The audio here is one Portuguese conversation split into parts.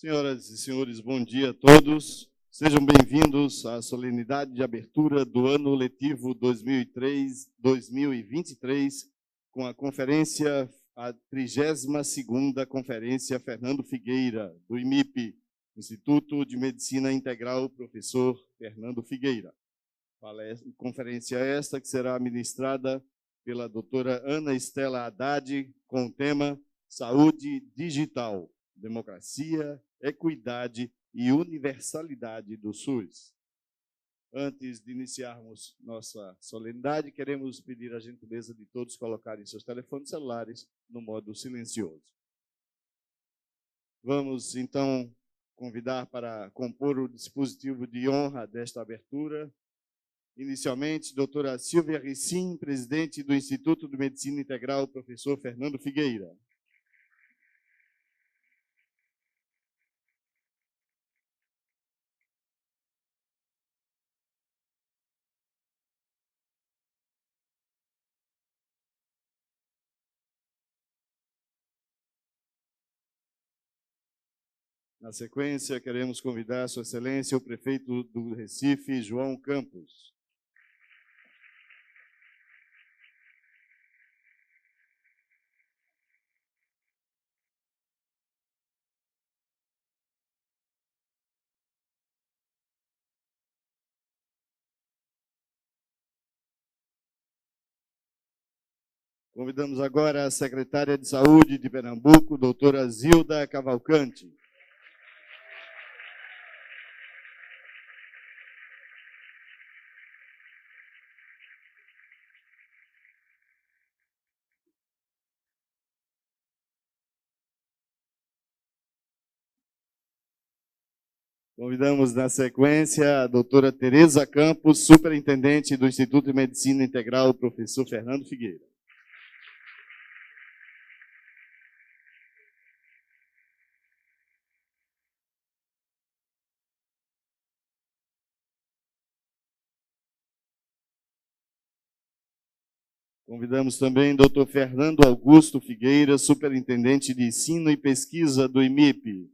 Senhoras e senhores, bom dia a todos. Sejam bem-vindos à solenidade de abertura do ano letivo 2023, com a conferência, a 32ª Conferência Fernando Figueira, do IMIP, Instituto de Medicina Integral, professor Fernando Figueira. Conferência esta que será ministrada pela doutora Ana Estela Haddad, com o tema Saúde Digital, Democracia, Equidade e Universalidade do SUS. Antes de iniciarmos nossa solenidade, queremos pedir a gentileza de todos colocarem seus telefones celulares no modo silencioso. Vamos, então, convidar para compor o dispositivo de honra desta abertura. Inicialmente, doutora Silvia Ricim, presidente do Instituto de Medicina Integral, professor Fernando Figueira. Na sequência, queremos convidar Sua Excelência, o prefeito do Recife, João Campos. Convidamos agora a secretária de Saúde de Pernambuco, doutora Zilda Cavalcante. Convidamos, na sequência, a doutora Tereza Campos, superintendente do Instituto de Medicina Integral, professor Fernando Figueira. Convidamos também o doutor Fernando Augusto Figueira, superintendente de Ensino e Pesquisa do IMIP.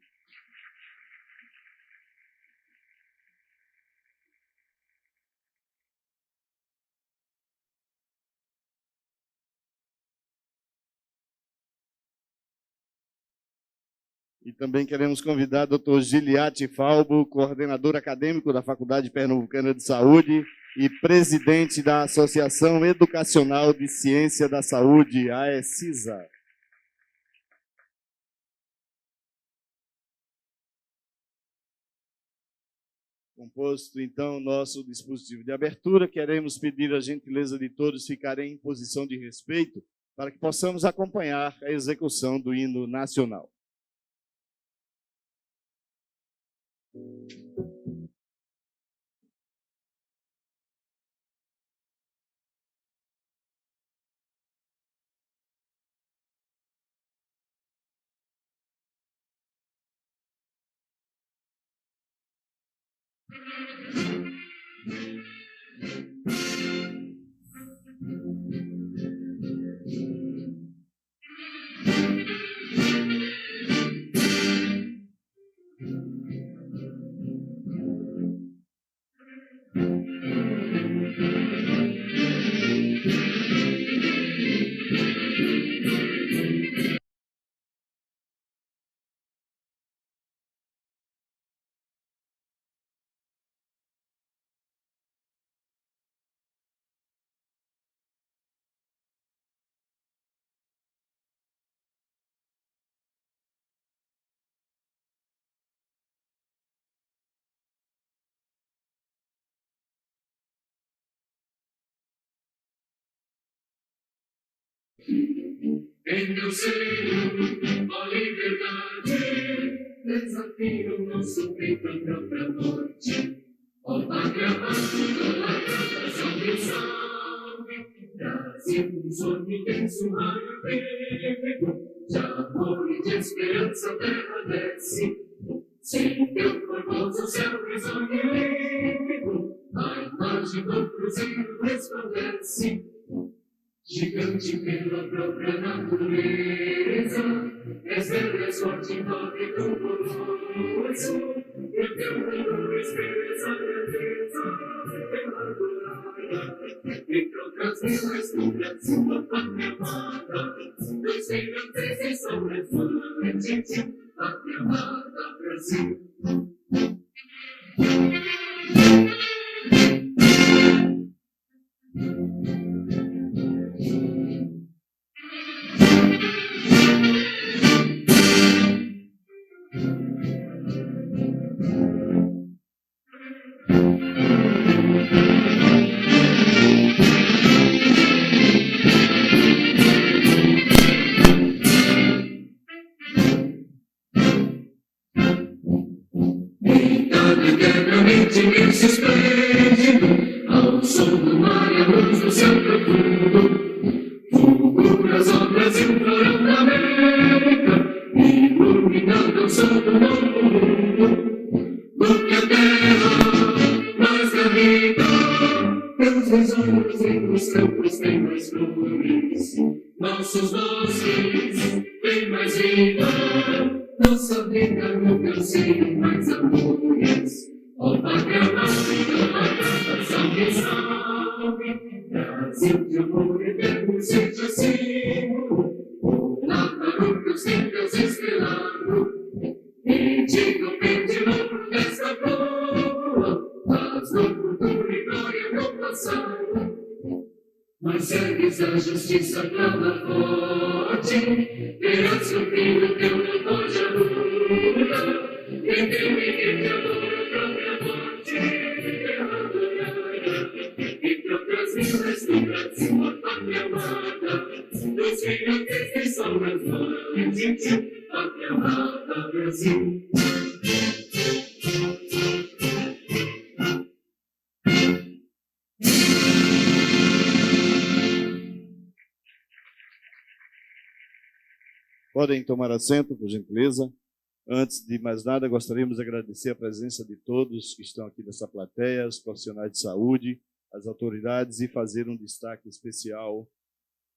E também queremos convidar o doutor Giliati Falbo, coordenador acadêmico da Faculdade Pernambucana de Saúde e presidente da Associação Educacional de Ciência da Saúde, AECISA. Composto, então, nosso dispositivo de abertura, queremos pedir a gentileza de todos ficarem em posição de respeito para que possamos acompanhar a execução do hino nacional. Em meu seio, ó liberdade, desafio nosso peito contra a morte. Ó pátria largada, salve, salve, Brasil, um sonho intenso, raio vivo, de amor e de esperança a terra desce. Sim, teu formoso céu risonho límpido, a imagem do cruzeiro resplandece. Gigante pela própria natureza, reserva sorte envolve do colosso, e teu mundo esperança grandeza pela glória. Entre outras vilas do Brasil, a pátria amada, dos gigantes e sombras do pátria amada Brasil. Eternamente imenso esplêndido, ao som do mar e a luz do céu profundo, fulguras ao Brasil, florão da América, iluminando o sol do novo mundo, do que a terra mais gravita, pelos risonhos e nos campos tem mais flores, nossos bosques têm mais vida. Nossa vida no teu seio mais amores, ó pátria amada, salve, salve, Brasil de amor eterno seja assim, o lado dos tempos estrelado, e diga o pendilão desta coroa, paz no futuro e glória no passado. Mas segues a justiça clama forte, verás que o filho teu não pode a luta, e teu e de amor a própria morte, pela glória. Entre outras vilas do Brasil, a pátria amada, dos gigantes que são as mães, pátria amada Brasil. Podem tomar assento, por gentileza. Antes de mais nada, gostaríamos de agradecer a presença de todos que estão aqui nessa plateia, os profissionais de saúde, as autoridades, e fazer um destaque especial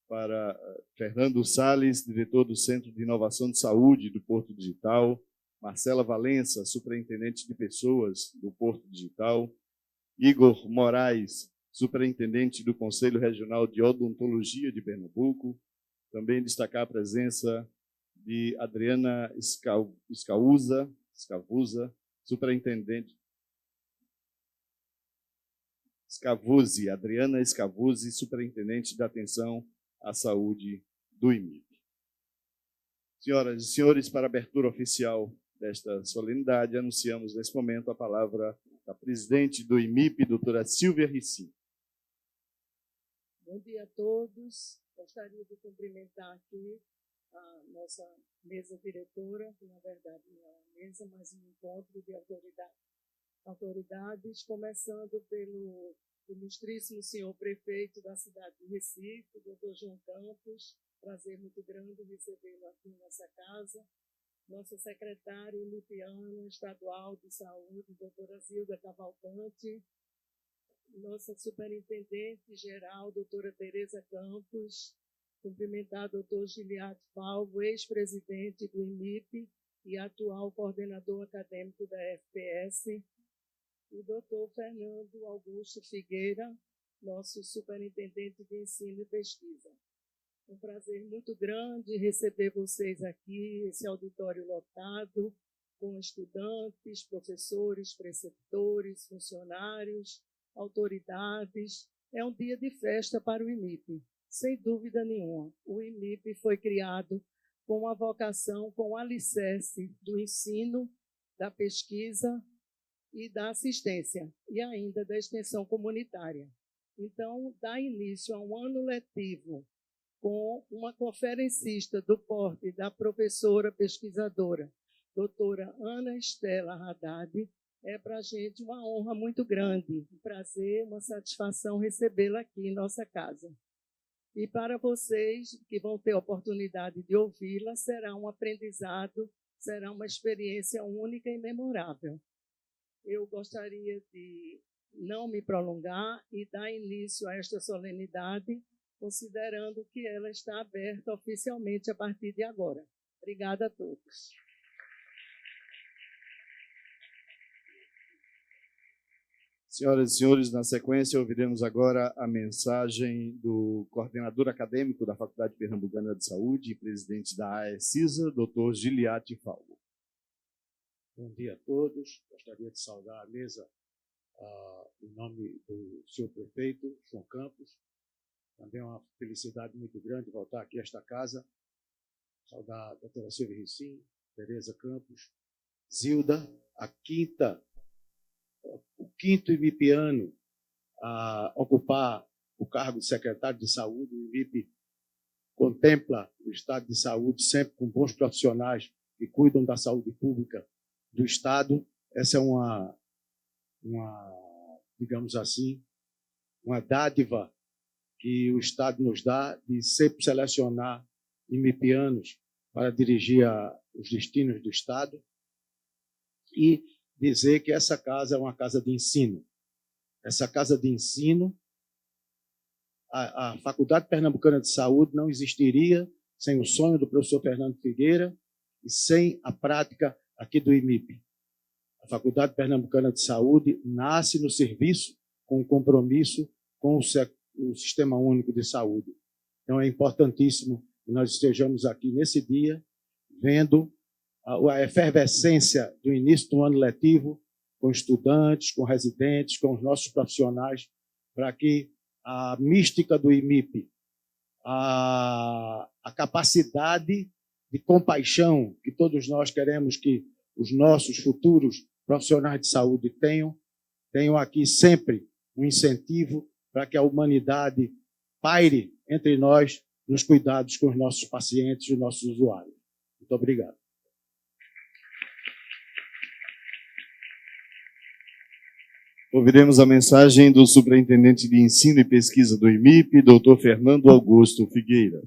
para Fernando Salles, diretor do Centro de Inovação de Saúde do Porto Digital, Marcela Valença, superintendente de pessoas do Porto Digital, Igor Moraes, superintendente do Conselho Regional de Odontologia de Pernambuco. Também destacar a presença de Adriana Escavuza, superintendente. Adriana Escavuzi, superintendente da Atenção à Saúde do IMIP. Senhoras e senhores, para a abertura oficial desta solenidade, anunciamos nesse momento a palavra da presidente do IMIP, doutora Silvia Ricci. Bom dia a todos. Gostaria de cumprimentar aqui a nossa mesa diretora, que na verdade não é uma mesa, mas um encontro de autoridades, começando pelo ilustríssimo senhor prefeito da cidade de Recife, doutor João Campos. Prazer muito grande recebê-lo aqui em nossa casa. Nossa secretária imipiana estadual de saúde, doutora Zilda Cavalcante. Nossa superintendente geral, doutora Tereza Campos. Cumprimentar o doutor Giliato Falvo, ex-presidente do IMIP e atual coordenador acadêmico da FPS, e o doutor Fernando Augusto Figueira, nosso superintendente de ensino e pesquisa. Um prazer muito grande receber vocês aqui, esse auditório lotado, com estudantes, professores, preceptores, funcionários, autoridades. É um dia de festa para o IMIP. Sem dúvida nenhuma, o IMIP foi criado com a vocação, com o alicerce do ensino, da pesquisa e da assistência, e ainda da extensão comunitária. Então, dá início a um ano letivo com uma conferencista do porte da professora pesquisadora, doutora Ana Estela Haddad. É para a gente uma honra muito grande, um prazer, uma satisfação recebê-la aqui em nossa casa. E para vocês que vão ter a oportunidade de ouvi-la, será um aprendizado, será uma experiência única e memorável. Eu gostaria de não me prolongar e dar início a esta solenidade, considerando que ela está aberta oficialmente a partir de agora. Obrigada a todos. Senhoras e senhores, na sequência, ouviremos agora a mensagem do coordenador acadêmico da Faculdade Pernambucana de Saúde e presidente da AECISA, Dr. Giliati Falbo. Bom dia a todos. Gostaria de saudar a mesa em nome do senhor prefeito, João Campos. Também é uma felicidade muito grande voltar aqui a esta casa. Saudar a doutora Silvia Ricim, Tereza Campos, Zilda, o quinto imipiano a ocupar o cargo de secretário de saúde. O IMIP contempla o estado de saúde sempre com bons profissionais que cuidam da saúde pública do Estado. Essa é uma digamos assim, uma dádiva que o Estado nos dá de sempre selecionar imipianos para dirigir os destinos do Estado e dizer que essa casa é uma casa de ensino. Essa casa de ensino, a Faculdade Pernambucana de Saúde não existiria sem o sonho do professor Fernando Figueira e sem a prática aqui do IMIP. A Faculdade Pernambucana de Saúde nasce no serviço com o compromisso com o Sistema Único de Saúde. Então, é importantíssimo que nós estejamos aqui nesse dia, vendo a efervescência do início do ano letivo, com estudantes, com residentes, com os nossos profissionais, para que a mística do IMIP, a capacidade de compaixão que todos nós queremos que os nossos futuros profissionais de saúde tenham aqui sempre um incentivo para que a humanidade paire entre nós nos cuidados com os nossos pacientes e os nossos usuários. Muito obrigado. Ouviremos a mensagem do superintendente de ensino e pesquisa do IMIP, doutor Fernando Augusto Figueira.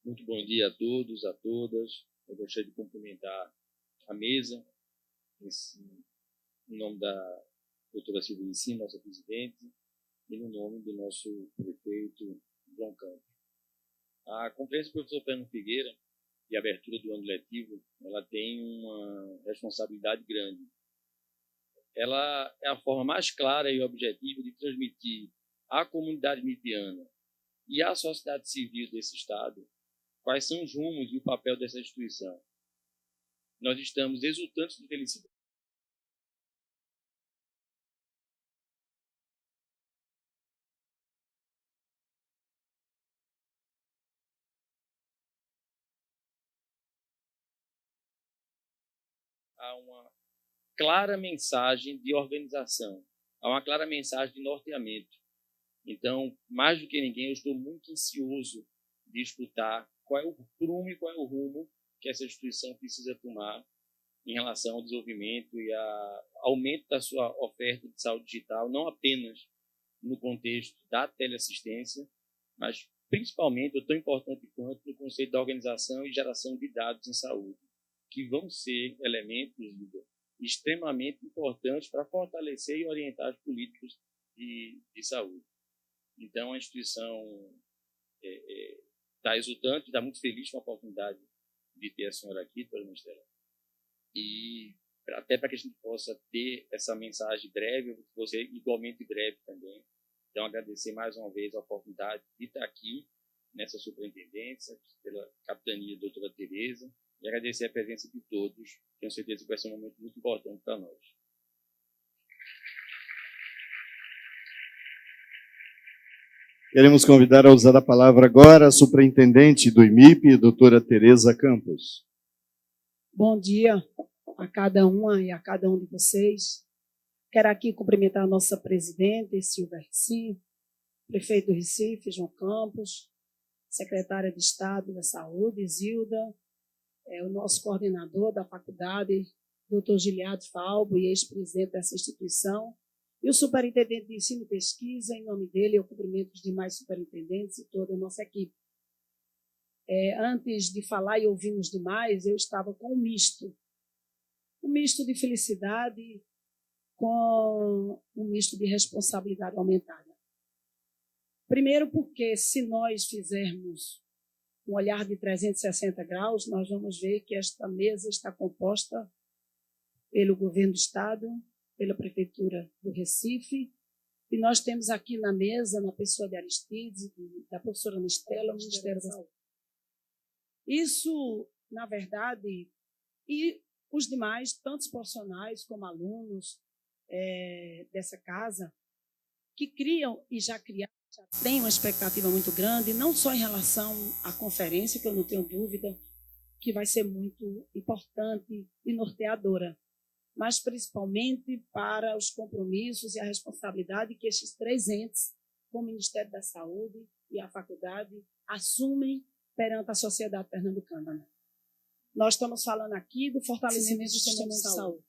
Muito bom dia a todos, a todas. Eu gostaria de cumprimentar a mesa, em nome da doutora Silvia Ricim, nossa presidente, e no nome do nosso prefeito, João Campos. A conferência do professor Fernando Figueira, de abertura do ano letivo, ela tem uma responsabilidade grande. Ela é a forma mais clara e objetiva de transmitir à comunidade mipiana e à sociedade civil desse Estado quais são os rumos e o papel dessa instituição. Nós estamos exultantes de felicidade. Há uma clara mensagem de organização, há uma clara mensagem de norteamento. Então, mais do que ninguém, eu estou muito ansioso de escutar qual é o prumo e qual é o rumo que essa instituição precisa tomar em relação ao desenvolvimento e ao aumento da sua oferta de saúde digital, não apenas no contexto da teleassistência, mas principalmente, ou tão importante quanto, no conceito da organização e geração de dados em saúde, que vão ser elementos extremamente importantes para fortalecer e orientar as políticas de saúde. Então, a instituição está exultante, está muito feliz com a oportunidade de ter a senhora aqui, doutora Ministério. E até para que a gente possa ter essa mensagem breve, você igualmente breve também. Então, agradecer mais uma vez a oportunidade de estar aqui nessa superintendência, pela capitania da doutora Tereza, e agradecer a presença de todos. Tenho certeza que vai ser um momento muito importante para nós. Queremos convidar a usar a palavra agora a superintendente do IMIP, doutora Tereza Campos. Bom dia a cada uma e a cada um de vocês. Quero aqui cumprimentar a nossa presidente, Silvia Ricim, prefeito do Recife, João Campos, secretária de Estado da Saúde, Zilda, o nosso coordenador da faculdade, doutor Giliati Falbo, e ex-presidente dessa instituição, e o superintendente de ensino e pesquisa. Em nome dele, eu cumprimento os demais superintendentes e toda a nossa equipe. Antes de falar e ouvir os demais, eu estava com um misto de felicidade com um misto de responsabilidade aumentada. Primeiro porque, se nós fizermos um olhar de 360 graus, nós vamos ver que esta mesa está composta pelo governo do Estado, pela Prefeitura do Recife, e nós temos aqui na mesa, na pessoa de Aristides, da professora Ana Estela, o Ministério da Saúde. Isso, na verdade, e os demais, tantos profissionais como alunos dessa casa, que criam e já criaram, já têm uma expectativa muito grande, não só em relação à conferência, que eu não tenho dúvida que vai ser muito importante e norteadora, mas principalmente para os compromissos e a responsabilidade que estes 3 entes, como o Ministério da Saúde e a faculdade, assumem perante a sociedade pernambucana. Nós estamos falando aqui do fortalecimento do sistema de saúde.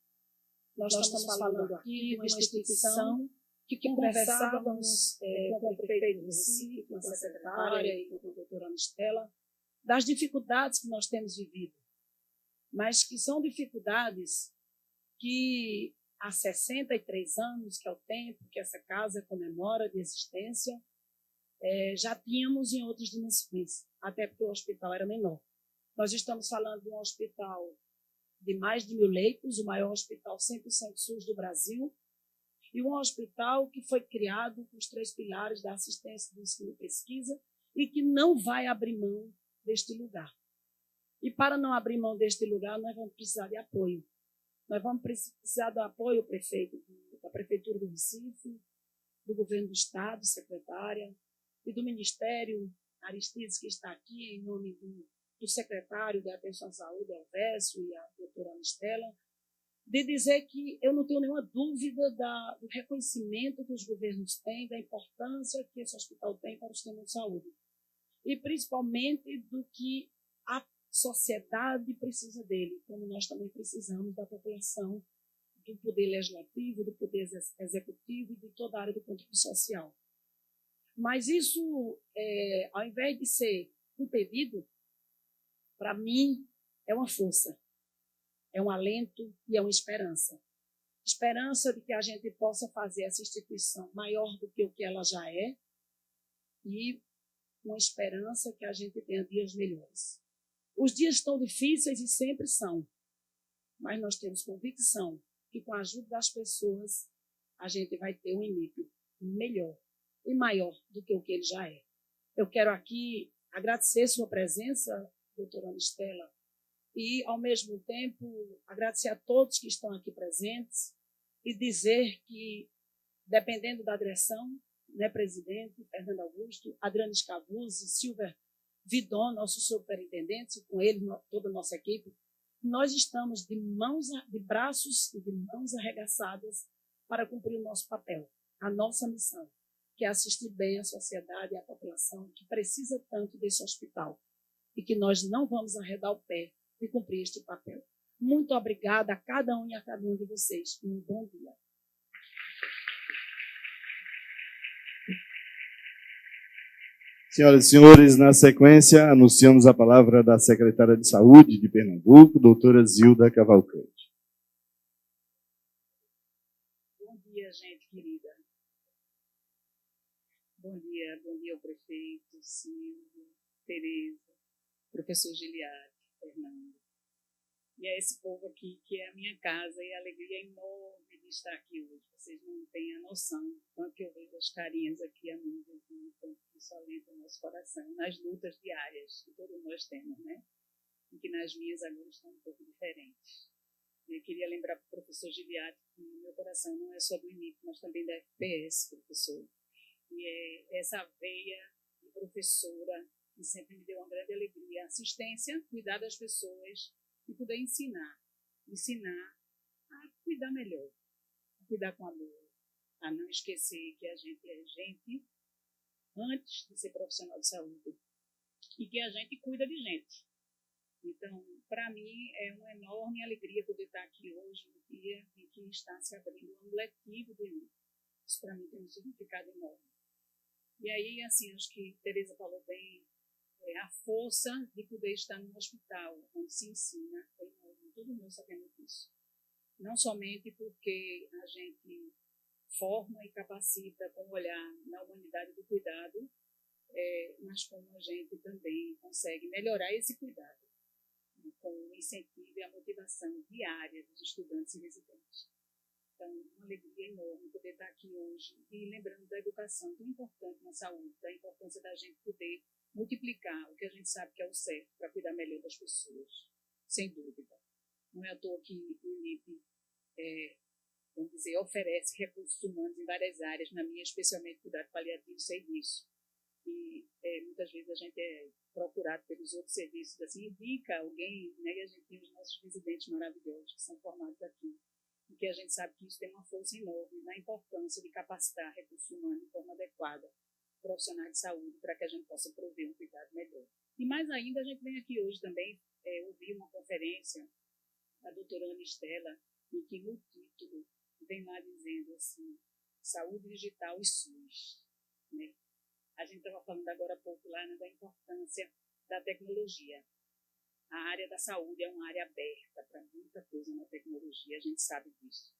Nós estamos falando aqui de uma instituição que conversávamos com o prefeito do Recife, com a secretária e com a doutora Ana Estela, das dificuldades que nós temos vivido, mas que são dificuldades que há 63 anos, que é o tempo que essa casa comemora de existência, já tínhamos em outras dimensões, até porque o hospital era menor. Nós estamos falando de um hospital de mais de 1.000 leitos, o maior hospital 100% SUS do Brasil, e um hospital que foi criado com os 3 pilares da assistência, do ensino e pesquisa, e que não vai abrir mão deste lugar. E para não abrir mão deste lugar, nós vamos precisar de apoio. Nós vamos precisar do apoio do prefeito, da Prefeitura do Recife, do Governo do Estado, secretária, e do Ministério, Aristides, que está aqui em nome do secretário de Atenção à Saúde, Elvésio, e a doutora Ana Estela, de dizer que eu não tenho nenhuma dúvida do reconhecimento que os governos têm, da importância que esse hospital tem para o sistema de saúde. E principalmente do que a sociedade precisa dele, como nós também precisamos da população, do poder legislativo, do poder executivo e de toda a área do controle social. Mas isso, ao invés de ser um pedido, para mim, é uma força, é um alento e é uma esperança. Esperança de que a gente possa fazer essa instituição maior do que o que ela já é e uma esperança que a gente tenha dias melhores. Os dias estão difíceis e sempre são, mas nós temos convicção que com a ajuda das pessoas a gente vai ter um IMIP melhor e maior do que o que ele já é. Eu quero aqui agradecer sua presença, doutora Ana Estela, e, ao mesmo tempo, agradecer a todos que estão aqui presentes e dizer que, dependendo da direção, né, presidente, Fernando Augusto, Adriano Scavuzzi, Silver Vidon, nossos superintendentes, e com ele toda a nossa equipe, nós estamos de braços e de mãos arregaçadas para cumprir o nosso papel, a nossa missão, que é assistir bem a sociedade e a população que precisa tanto desse hospital e que nós não vamos arredar o pé de cumprir este papel. Muito obrigada a cada um e a cada um de vocês. Um bom dia. Senhoras e senhores, na sequência, anunciamos a palavra da secretária de Saúde de Pernambuco, doutora Zilda Cavalcante. Bom dia, gente querida. Bom dia ao prefeito, Silvio, Tereza, professor Giliade, Fernando. E a esse povo aqui, que é a minha casa, e a alegria enorme de estar aqui hoje. Vocês não têm a noção, quanto que eu vejo as carinhas aqui, amigas, e tanto que isso alenta o nosso coração, nas lutas diárias que todos nós temos, né? E que nas minhas agora estão um pouco diferentes. Eu queria lembrar para o professor Giliade que meu coração não é só do INIP, mas também da FPS, professor. E é essa veia de professora que sempre me deu uma grande alegria. Assistência, cuidar das pessoas e poder ensinar a cuidar melhor, a cuidar com amor, a não esquecer que a gente é gente antes de ser profissional de saúde e que a gente cuida de gente. Então, para mim, é uma enorme alegria poder estar aqui hoje, no dia em que está se abrindo o ano letivo do INIP. Isso, para mim, tem um significado enorme. E aí, assim, acho que Tereza falou bem, a força de poder estar no hospital, onde se ensina, é enorme. Todo mundo sabendo disso. Não somente porque a gente forma e capacita com um olhar na humanidade do cuidado, mas como a gente também consegue melhorar esse cuidado, né, com o incentivo e a motivação diária dos estudantes e residentes. Então, uma alegria enorme poder estar aqui hoje e lembrando da educação tão importante na saúde, da importância da gente poder multiplicar o que a gente sabe que é o certo para cuidar melhor das pessoas, sem dúvida. Não é à toa que o INIP, vamos dizer, oferece recursos humanos em várias áreas, na minha especialmente cuidado paliativo, sei disso. E muitas vezes a gente é procurado pelos outros serviços, assim, indica alguém, né, e a gente tem os nossos residentes maravilhosos que são formados aqui. E que a gente sabe que isso tem uma força enorme na importância de capacitar recursos humanos de forma adequada, profissionais de saúde, para que a gente possa prover um cuidado melhor. E mais ainda, a gente vem aqui hoje também ouvir uma conferência da doutora Ana Estela, e que no título vem lá dizendo assim, saúde digital e SUS. Né? A gente estava falando agora há pouco lá, né, da importância da tecnologia. A área da saúde é uma área aberta para muita coisa na tecnologia, a gente sabe disso.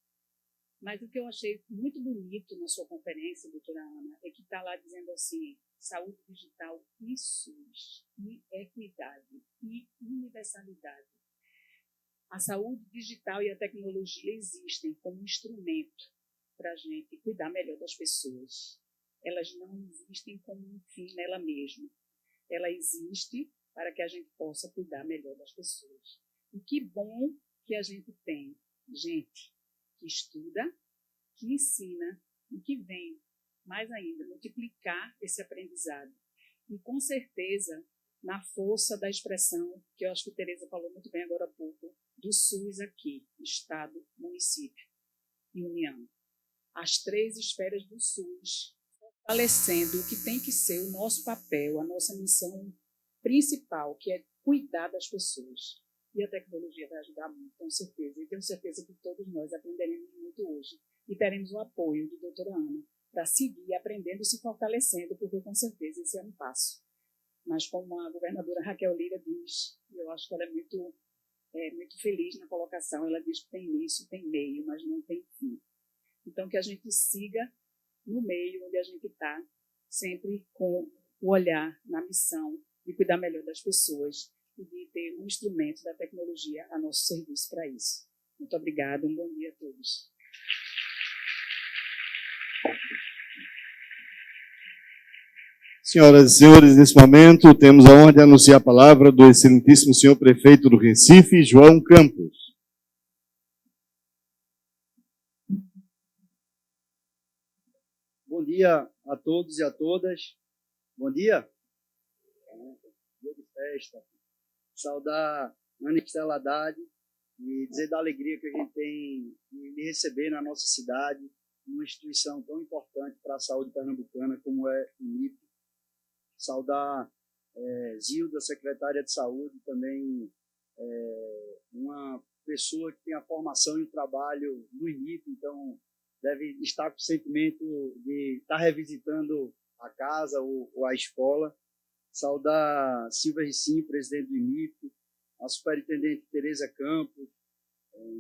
Mas o que eu achei muito bonito na sua conferência, doutora Ana, é que está lá dizendo assim, saúde digital e SUS, e equidade, e universalidade. A saúde digital e a tecnologia existem como instrumento para a gente cuidar melhor das pessoas. Elas não existem como um fim nela mesma. Ela existe para que a gente possa cuidar melhor das pessoas. E que bom que a gente tem gente que estuda, que ensina e que vem, mais ainda, multiplicar esse aprendizado. E, com certeza, na força da expressão, que eu acho que a Tereza falou muito bem agora há pouco, do SUS aqui, Estado, município e União. As 3 esferas do SUS, fortalecendo o que tem que ser o nosso papel, a nossa missão principal, que é cuidar das pessoas. E a tecnologia vai ajudar muito, com certeza. E tenho certeza que todos nós aprenderemos muito hoje. E teremos o apoio de doutora Ana para seguir aprendendo e se fortalecendo, porque com certeza esse é um passo. Mas como a governadora Raquel Lira diz, eu acho que ela é muito feliz na colocação, ela diz que tem início, tem meio, mas não tem fim. Então que a gente siga no meio onde a gente está, sempre com o olhar na missão de cuidar melhor das pessoas e de ter um instrumento da tecnologia a nosso serviço para isso. Muito obrigada, um bom dia a todos. Senhoras e senhores, nesse momento temos a honra de anunciar a palavra do excelentíssimo senhor prefeito do Recife, João Campos. Bom dia a todos e a todas. Bom dia. Dia de festa. Saudar Ana Estela Haddad e dizer da alegria que a gente tem de lhe receber na nossa cidade, uma instituição tão importante para a saúde pernambucana como é o INIP. Saudar Zilda, secretária de saúde, também uma pessoa que tem a formação e o trabalho no INIP, então deve estar com o sentimento de estar revisitando a casa ou a escola. Saudar Silvia Ricim, presidente do INIP, a superintendente Tereza Campos,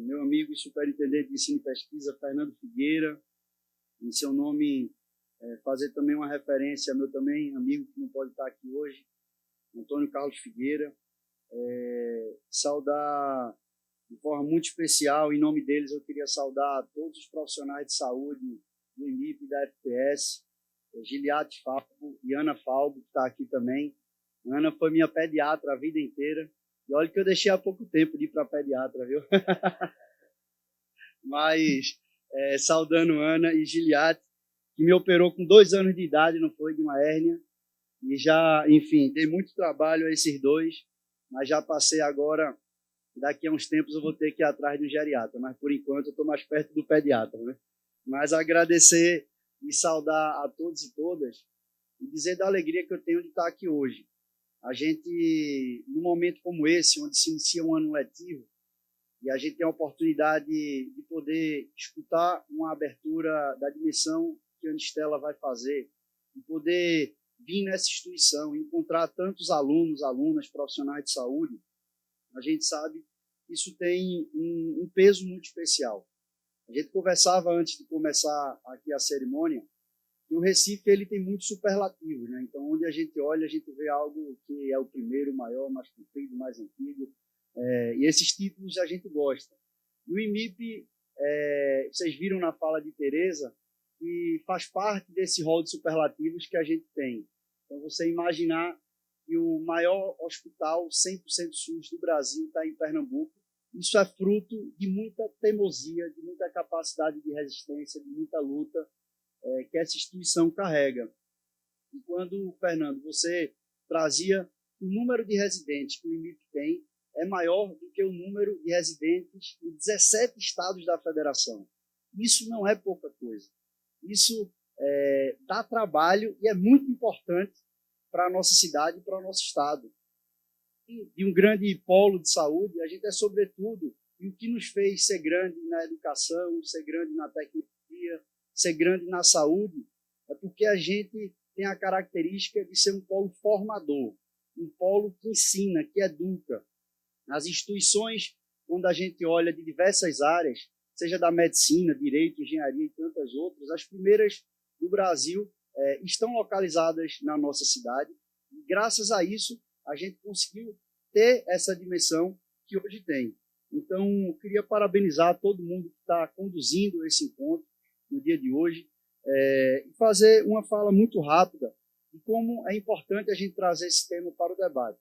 meu amigo e superintendente de ensino e pesquisa, Fernando Figueira, em seu nome fazer também uma referência ao meu também amigo que não pode estar aqui hoje, Antônio Carlos Figueira, saudar de forma muito especial, em nome deles eu queria saudar todos os profissionais de saúde do INIP e da FPS, Giliate Falco e Ana Falco, que está aqui também. A Ana foi minha pediatra a vida inteira, e olha que eu deixei há pouco tempo de ir para pediatra, viu? Mas saudando Ana e Giliate, que me operou com 2 anos de idade, não foi, de uma hérnia, e já, enfim, dei muito trabalho a esses 2, mas já passei agora, daqui a uns tempos eu vou ter que ir atrás do geriatra, mas por enquanto eu estou mais perto do pediatra, né? Mas agradecer e saudar a todos e todas, e dizer da alegria que eu tenho de estar aqui hoje. A gente, num momento como esse, onde se inicia um ano letivo, e a gente tem a oportunidade de poder escutar uma abertura da dimensão que a Anistela vai fazer, e poder vir nessa instituição, encontrar tantos alunos, alunas, profissionais de saúde, a gente sabe que isso tem um peso muito especial. A gente conversava antes de começar aqui a cerimônia, E o Recife ele tem muitos superlativos, né? Então, onde a gente olha, a gente vê algo que é o primeiro, maior, mais comprido, mais antigo. E esses títulos a gente gosta. E o IMIP, vocês viram na fala de Tereza, que faz parte desse rol de superlativos que a gente tem. Então, você imaginar que o maior hospital 100% SUS do Brasil está em Pernambuco, isso é fruto de muita teimosia, de muita capacidade de resistência, de muita luta que essa instituição carrega. E quando, Fernando, você trazia o número de residentes que o IMIP tem, é maior do que o número de residentes em 17 estados da federação. Isso não é pouca coisa. Isso dá trabalho e é muito importante para a nossa cidade e para o nosso estado. E um grande polo de saúde, a gente é sobretudo, e o que nos fez ser grande na educação, ser grande na tecnologia, ser grande na saúde, é porque a gente tem a característica de ser um polo formador, um polo que ensina, que educa. As instituições, quando a gente olha de diversas áreas, seja da medicina, direito, engenharia e tantas outras, as primeiras do Brasil estão localizadas na nossa cidade. E graças a isso, a gente conseguiu ter essa dimensão que hoje tem. Então, eu queria parabenizar todo mundo que está conduzindo esse encontro no dia de hoje e fazer uma fala muito rápida de como é importante a gente trazer esse tema para o debate.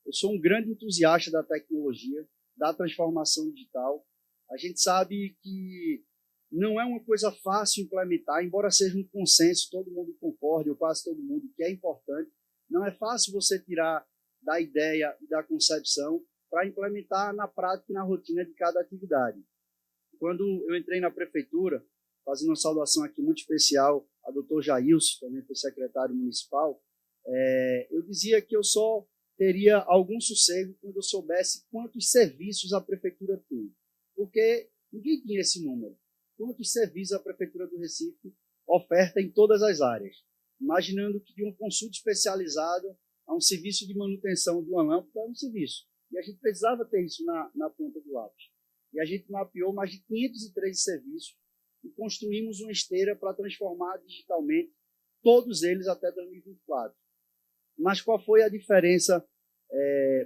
Eu sou um grande entusiasta da tecnologia, da transformação digital. A gente sabe que não é uma coisa fácil implementar, embora seja um consenso, todo mundo concorde, ou quase todo mundo, que é importante. Não é fácil você tirar da ideia e da concepção para implementar na prática e na rotina de cada atividade. Quando eu entrei na prefeitura, fazendo uma saudação aqui muito especial ao doutor Jailson, também foi secretário municipal, eu dizia que eu só teria algum sossego quando eu soubesse quantos serviços a prefeitura tem. Porque ninguém tinha esse número. Quantos serviços a prefeitura do Recife oferta em todas as áreas. Imaginando que de uma consulta especializada a um serviço de manutenção de uma lâmpada é um serviço. E a gente precisava ter isso na ponta do lápis. E a gente mapeou mais de 513 serviços e construímos uma esteira para transformar digitalmente todos eles até 2024. Mas qual foi a diferença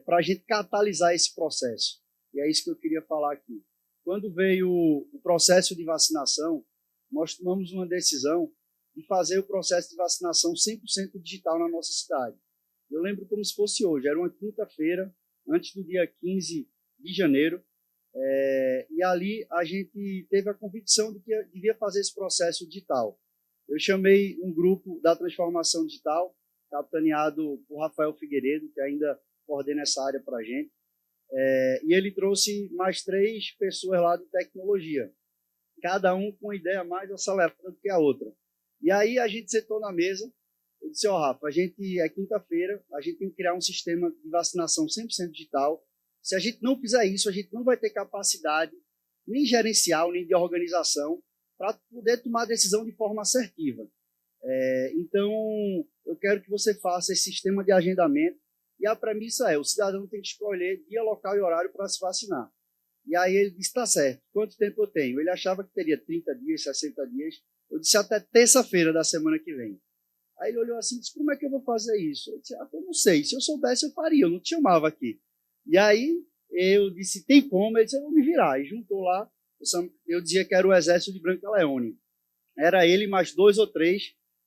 para a gente catalisar esse processo? E é isso que eu queria falar aqui. Quando veio o processo de vacinação, nós tomamos uma decisão de fazer o processo de vacinação 100% digital na nossa cidade. Eu lembro como se fosse hoje, era uma quinta-feira, antes do dia 15 de janeiro, e ali a gente teve a convicção de que devia fazer esse processo digital. Eu chamei um grupo da transformação digital, capitaneado por Rafael Figueiredo, que ainda coordena essa área para a gente, e ele trouxe mais 3 pessoas lá de tecnologia, cada um com uma ideia mais acelerada do que a outra. E aí a gente sentou na mesa, eu disse, Rafa, a gente é quinta-feira, a gente tem que criar um sistema de vacinação 100% digital. Se a gente não fizer isso, a gente não vai ter capacidade nem gerencial, nem de organização, para poder tomar a decisão de forma assertiva. Então, eu quero que você faça esse sistema de agendamento, e a premissa o cidadão tem que escolher dia, local e horário para se vacinar. E aí ele disse, tá certo, quanto tempo eu tenho? Ele achava que teria 30 dias, 60 dias, eu disse até terça-feira da semana que vem. Aí ele olhou assim e disse, como é que eu vou fazer isso? Eu disse, eu não sei, se eu soubesse eu faria, eu não te chamava aqui. E aí eu disse, tem como? Ele disse, eu vou me virar. E juntou lá, eu dizia que era o exército de Branca Leone. Era ele mais 2 ou 3,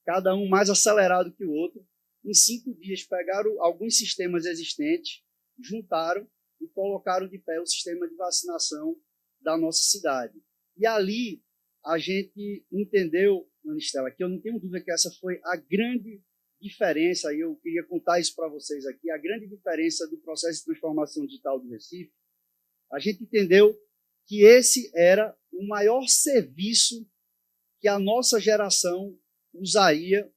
cada um mais acelerado que o outro. Em 5 dias pegaram alguns sistemas existentes, juntaram e colocaram de pé o sistema de vacinação da nossa cidade. E ali a gente entendeu, Anistela, que eu não tenho dúvida que essa foi a grande diferença, e eu queria contar isso para vocês aqui, a grande diferença do processo de transformação digital do Recife. A gente entendeu que esse era o maior serviço que a nossa geração usaria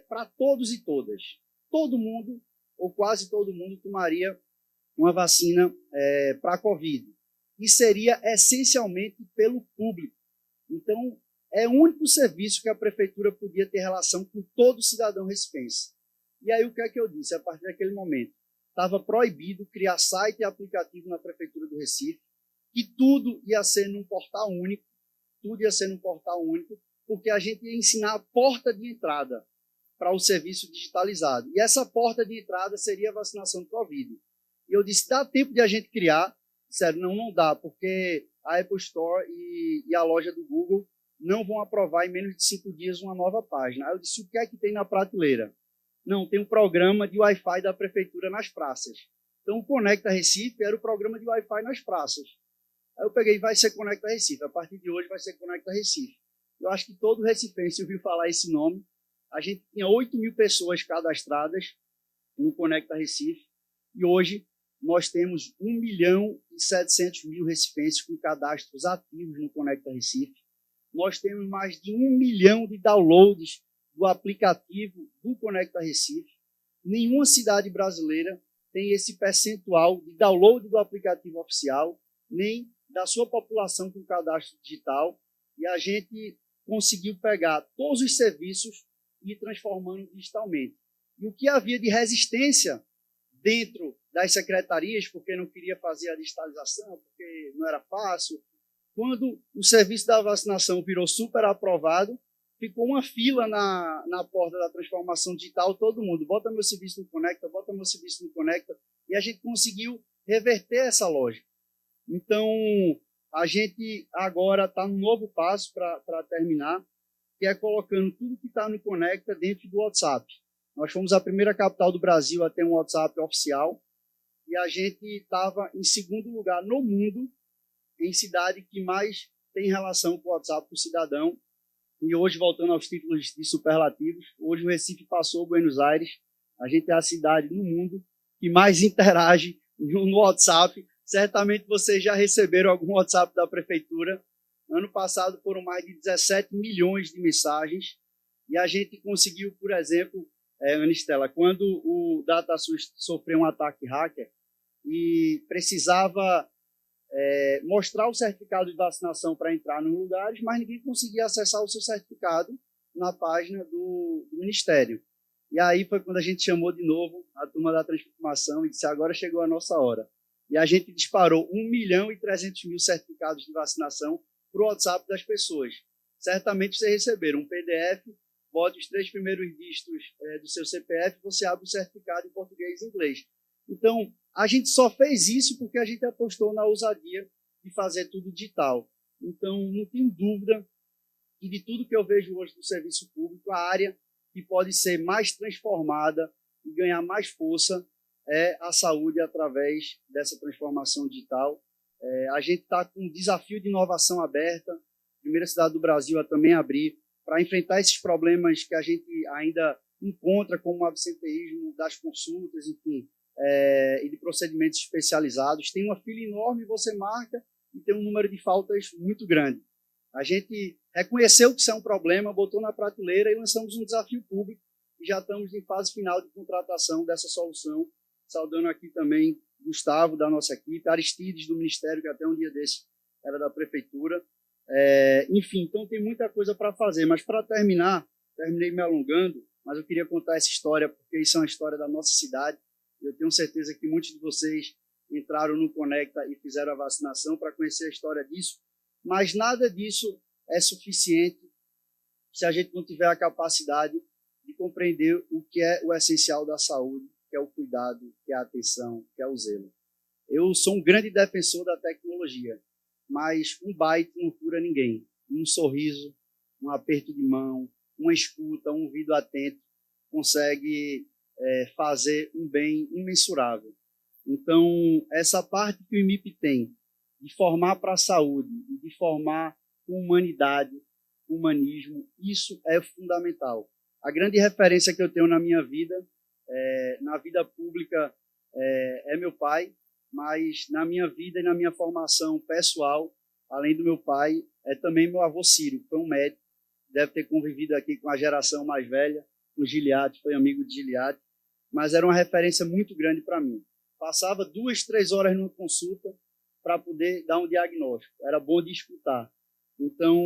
para todos e todas. Todo mundo, ou quase todo mundo, tomaria uma vacina para a Covid. E seria essencialmente pelo público. Então, é o único serviço que a prefeitura podia ter relação com todo cidadão recifense. E aí o que é que eu disse? A partir daquele momento, estava proibido criar site e aplicativo na prefeitura do Recife, que tudo ia ser num portal único, porque a gente ia ensinar a porta de entrada para o serviço digitalizado. E essa porta de entrada seria a vacinação de Covid. E eu disse, dá tempo de a gente criar? Disseram, não dá, porque a Apple Store e a loja do Google não vão aprovar em menos de 5 dias uma nova página. Aí eu disse, o que é que tem na prateleira? Não, tem um programa de Wi-Fi da prefeitura nas praças. Então, o Conecta Recife era o programa de Wi-Fi nas praças. Aí eu peguei, vai ser Conecta Recife. A partir de hoje vai ser Conecta Recife. Eu acho que todo recifense ouviu falar esse nome. A gente tinha 8.000 pessoas cadastradas no Conecta Recife. E hoje nós temos 1.700.000 recifenses com cadastros ativos no Conecta Recife. Nós temos mais de 1 milhão de downloads do aplicativo do Conecta Recife. Nenhuma cidade brasileira tem esse percentual de download do aplicativo oficial, nem da sua população com cadastro digital. E a gente conseguiu pegar todos os serviços e ir transformando digitalmente. E o que havia de resistência dentro das secretarias, porque não queria fazer a digitalização, porque não era fácil, quando o serviço da vacinação virou super aprovado, ficou uma fila na porta da transformação digital, todo mundo, bota meu serviço no Conecta, bota meu serviço no Conecta, e a gente conseguiu reverter essa lógica. Então, a gente agora está num novo passo para terminar, que é colocando tudo que está no Conecta dentro do WhatsApp. Nós fomos a primeira capital do Brasil a ter um WhatsApp oficial, e a gente estava em segundo lugar no mundo, em cidade que mais tem relação com o WhatsApp do cidadão. E hoje, voltando aos títulos de superlativos, hoje o Recife passou o Buenos Aires. A gente é a cidade no mundo que mais interage no WhatsApp. Certamente vocês já receberam algum WhatsApp da prefeitura. Ano passado foram mais de 17 milhões de mensagens. E a gente conseguiu, por exemplo, Ana Estela, quando o DataSUS sofreu um ataque hacker e precisava mostrar o certificado de vacinação para entrar nos lugares, mas ninguém conseguia acessar o seu certificado na página do Ministério. E aí foi quando a gente chamou de novo a turma da transformação e disse, agora chegou a nossa hora. E a gente disparou 1.300.000 certificados de vacinação para o WhatsApp das pessoas. Certamente vocês receberam um PDF, bote os 3 primeiros dígitos do seu CPF, você abre o certificado em português e inglês. Então, a gente só fez isso porque a gente apostou na ousadia de fazer tudo digital. Então, não tenho dúvida que de tudo que eu vejo hoje do serviço público, a área que pode ser mais transformada e ganhar mais força é a saúde através dessa transformação digital. A gente está com um desafio de inovação aberta, a primeira cidade do Brasil a também abrir, para enfrentar esses problemas que a gente ainda encontra, como o absenteísmo das consultas, enfim, e de procedimentos especializados. Tem uma fila enorme, você marca e tem um número de faltas muito grande. A gente reconheceu que isso é um problema, botou na prateleira e lançamos um desafio público e já estamos em fase final de contratação dessa solução. Saudando aqui também Gustavo, da nossa equipe, Aristides, do Ministério, que até um dia desse era da Prefeitura. Enfim, então tem muita coisa para fazer, mas para terminar, terminei me alongando, mas eu queria contar essa história, porque isso é uma história da nossa cidade. Eu tenho certeza que muitos de vocês entraram no Conecta e fizeram a vacinação para conhecer a história disso, mas nada disso é suficiente se a gente não tiver a capacidade de compreender o que é o essencial da saúde, que é o cuidado, que é a atenção, que é o zelo. Eu sou um grande defensor da tecnologia, mas um byte não cura ninguém. Um sorriso, um aperto de mão, uma escuta, um ouvido atento consegue fazer um bem imensurável. Então, essa parte que o IMIP tem de formar para a saúde, de formar com humanidade, humanismo, isso é fundamental. A grande referência que eu tenho na minha vida, na vida pública, é meu pai, mas na minha vida e na minha formação pessoal, além do meu pai, é também meu avô Ciro, que foi um médico, deve ter convivido aqui com a geração mais velha, o Giliad, foi amigo de Giliad, mas era uma referência muito grande para mim. Passava 2, 3 horas numa consulta para poder dar um diagnóstico. Era bom de escutar. Então,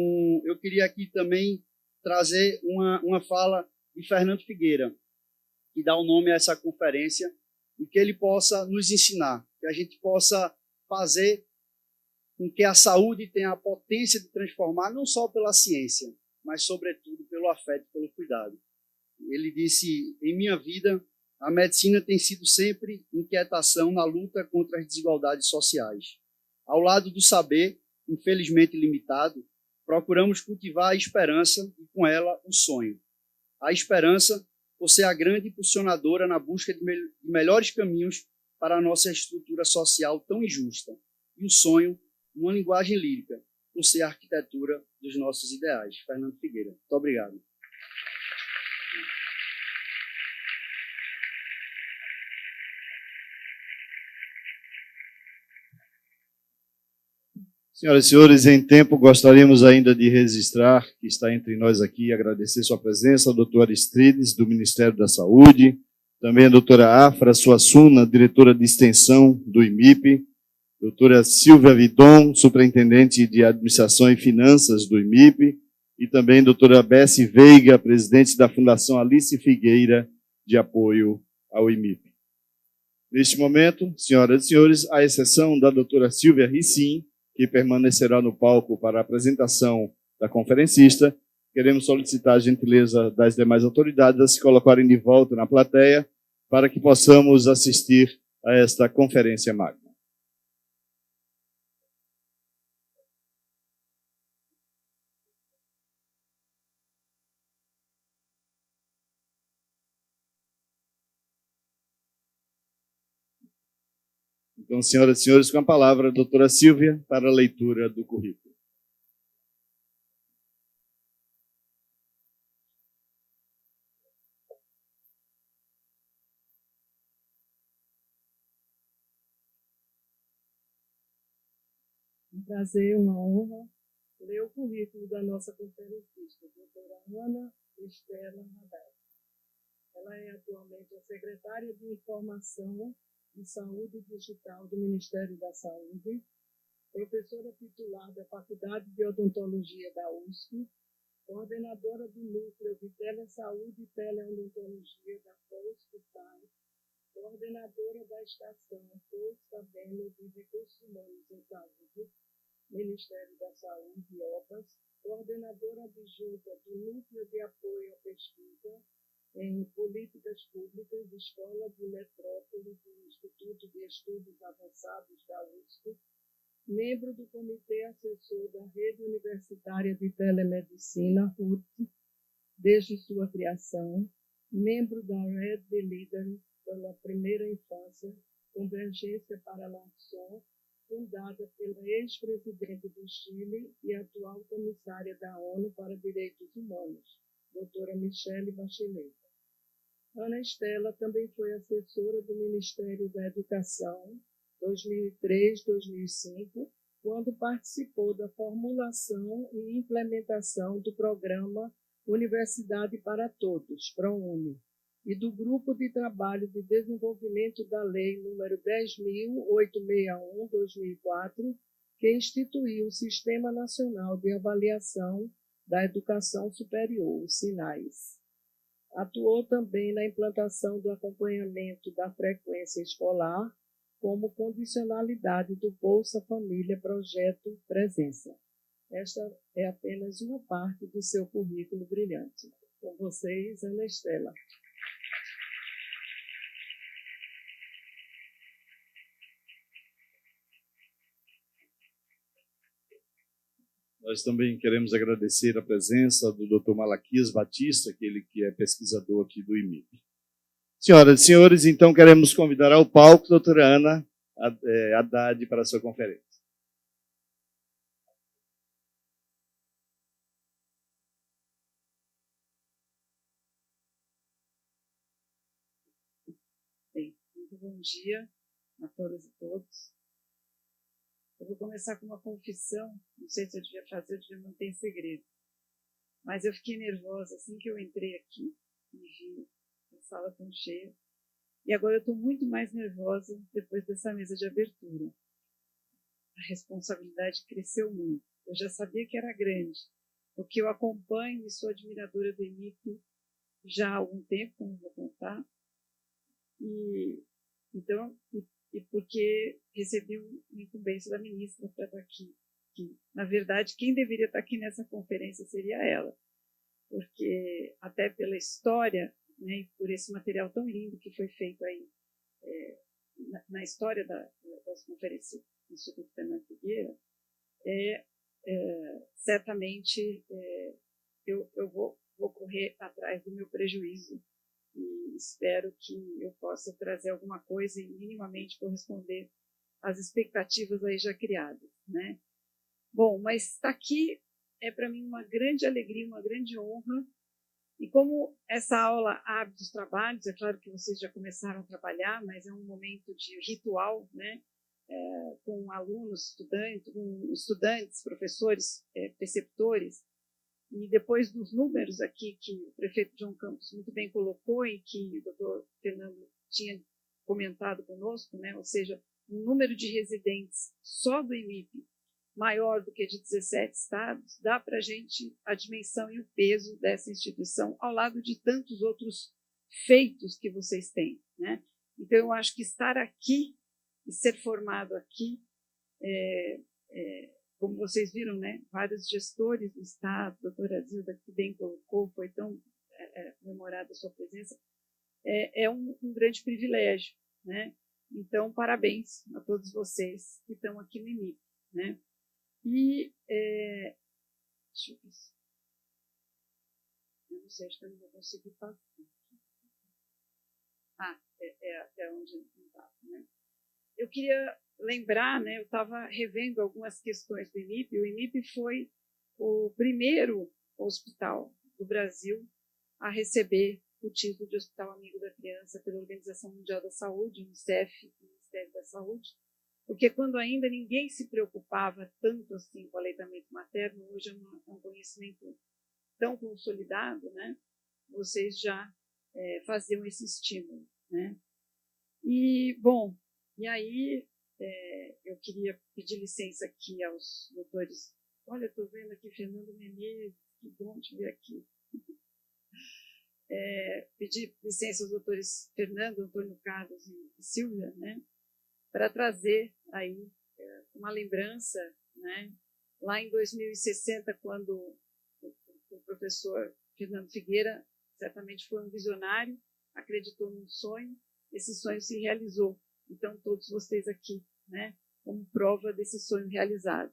eu queria aqui também trazer uma fala de Fernando Figueira, que dá o nome a essa conferência, e que ele possa nos ensinar, que a gente possa fazer com que a saúde tenha a potência de transformar, não só pela ciência, mas, sobretudo, pelo afeto e pelo cuidado. Ele disse: em minha vida, a medicina tem sido sempre inquietação na luta contra as desigualdades sociais. Ao lado do saber, infelizmente limitado, procuramos cultivar a esperança e, com ela, o sonho. A esperança por ser a grande impulsionadora na busca de melhores caminhos para a nossa estrutura social tão injusta. E o sonho, numa linguagem lírica, por ser a arquitetura dos nossos ideais. Fernando Figueira. Muito obrigado. Senhoras e senhores, em tempo, gostaríamos ainda de registrar que está entre nós aqui e agradecer sua presença, a doutora Aristides, do Ministério da Saúde, também a doutora Afra Suassuna, diretora de extensão do IMIP, doutora Silvia Vidon, superintendente de Administração e Finanças do IMIP, e também doutora Bessie Veiga, presidente da Fundação Alice Figueira, de apoio ao IMIP. Neste momento, senhoras e senhores, à exceção da doutora Silvia Ricim, que permanecerá no palco para a apresentação da conferencista, queremos solicitar a gentileza das demais autoridades a se colocarem de volta na plateia para que possamos assistir a esta conferência magna. Então, senhoras e senhores, com a palavra, a doutora Silvia, para a leitura do currículo. Um prazer, uma honra ler o currículo da nossa conferencista, doutora Ana Estela Haddad. Ela é atualmente a secretária de Informação de Saúde Digital do Ministério da Saúde, professora titular da Faculdade de Odontologia da USP, coordenadora do Núcleo de Telesaúde e Teleodontologia da USP-SAI, coordenadora da Estação Post-Sabeno de Recursos Humanos em Saúde, Ministério da Saúde e OPAS, coordenadora adjunta do Núcleo de Apoio à Pesquisa em Políticas Públicas, Escola de Metrópole do Instituto de Estudos Avançados da USP, membro do Comitê Assessor da Rede Universitária de Telemedicina, RUT, desde sua criação, membro da Red Leaders pela Primeira Infância, Convergência para a Ação, fundada pela ex-presidente do Chile e atual comissária da ONU para Direitos Humanos, doutora Michelle Bachelet. Ana Estela também foi assessora do Ministério da Educação, 2003-2005, quando participou da formulação e implementação do programa Universidade para Todos, ProUni, e do Grupo de Trabalho de Desenvolvimento da Lei nº 10.861/2004, que instituiu o Sistema Nacional de Avaliação da Educação Superior, o SINAES. Atuou também na implantação do acompanhamento da frequência escolar como condicionalidade do Bolsa Família Projeto Presença. Esta é apenas uma parte do seu currículo brilhante. Com vocês, Ana Estela. Nós também queremos agradecer a presença do Dr. Malaquias Batista, ele que é pesquisador aqui do IMIP. Senhoras e senhores, então queremos convidar ao palco a doutora Ana Haddad para a sua conferência. Bem, muito bom dia a todas e todos. Eu vou começar com uma confissão, não sei se eu devia fazer, eu devia manter em segredo. Mas eu fiquei nervosa assim que eu entrei aqui e vi a sala tão cheia. E agora eu estou muito mais nervosa depois dessa mesa de abertura. A responsabilidade cresceu muito. Eu já sabia que era grande, porque eu acompanho e sou admiradora do IMIP já há algum tempo, como vou contar. E porque recebi uma incumbência da ministra para estar aqui. Que, na verdade, quem deveria estar aqui nessa conferência seria ela. até pela história, né, e por esse material tão lindo que foi feito aí na história das conferências do Instituto Fernando Figueira, certamente eu vou correr atrás do meu prejuízo e espero que eu possa trazer alguma coisa e minimamente corresponder às expectativas aí já criadas, né? Bom, mas estar aqui é para mim uma grande alegria, uma grande honra. E como essa aula abre os trabalhos, é claro que vocês já começaram a trabalhar, mas é um momento de ritual, né? Com alunos, estudantes, professores, preceptores. E depois dos números aqui que o prefeito João Campos muito bem colocou e que o doutor Fernando tinha comentado conosco, né? Ou seja, um número de residentes só do IMIP maior do que de 17 estados, dá para a gente a dimensão e o peso dessa instituição, ao lado de tantos outros feitos que vocês têm, né? Então, eu acho que estar aqui e ser formado aqui, como vocês viram, né, vários gestores do Estado, a doutora Zilda, que bem colocou, foi tão memorada a sua presença, é um grande privilégio, né? Então, parabéns a todos vocês que estão aqui no IMIP, né? E, deixa eu ver. Eu não sei, acho que eu não vou conseguir passar. Até onde não estava, né? Eu queria lembrar, né, eu estava revendo algumas questões do IMIP. O IMIP foi o primeiro hospital do Brasil a receber o título de Hospital Amigo da Criança pela Organização Mundial da Saúde, UNICEF, Ministério da Saúde, porque quando ainda ninguém se preocupava tanto assim com o aleitamento materno, hoje é um conhecimento tão consolidado, né? Vocês já faziam esse estímulo, né? E, bom, e aí eu queria pedir licença aqui aos doutores. Olha, estou vendo aqui Fernando Menezes, que bom te ver aqui. Pedir licença aos doutores Fernando, Antônio Carlos e Silvia, né? Para trazer aí uma lembrança, né? Lá em 2060, quando o professor Fernando Figueira certamente foi um visionário, acreditou num sonho, esse sonho se realizou. Então, todos vocês aqui, né, como prova desse sonho realizado.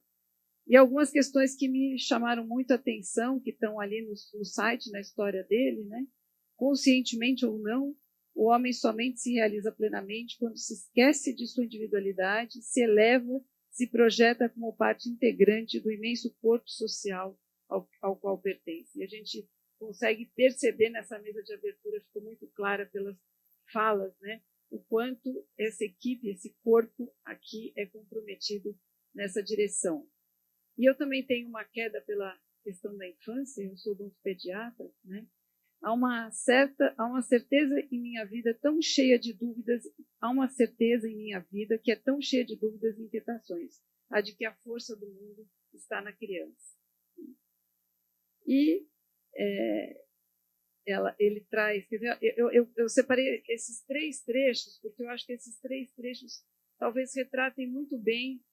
E algumas questões que me chamaram muito a atenção, que estão ali no site, na história dele, né? Conscientemente ou não, o homem somente se realiza plenamente quando se esquece de sua individualidade, se eleva, se projeta como parte integrante do imenso corpo social ao qual pertence. E a gente consegue perceber nessa mesa de abertura, ficou muito clara pelas falas, né, o quanto essa equipe, esse corpo aqui é comprometido nessa direção. E eu também tenho uma queda pela questão da infância, eu sou odontopediatra, né? Há uma certeza em minha vida tão cheia de dúvidas, há uma certeza em minha vida que é tão cheia de dúvidas e inquietações, a de que a força do mundo está na criança. E ele traz, quer dizer, eu separei esses 3 trechos, porque eu acho que esses 3 trechos talvez retratem muito bem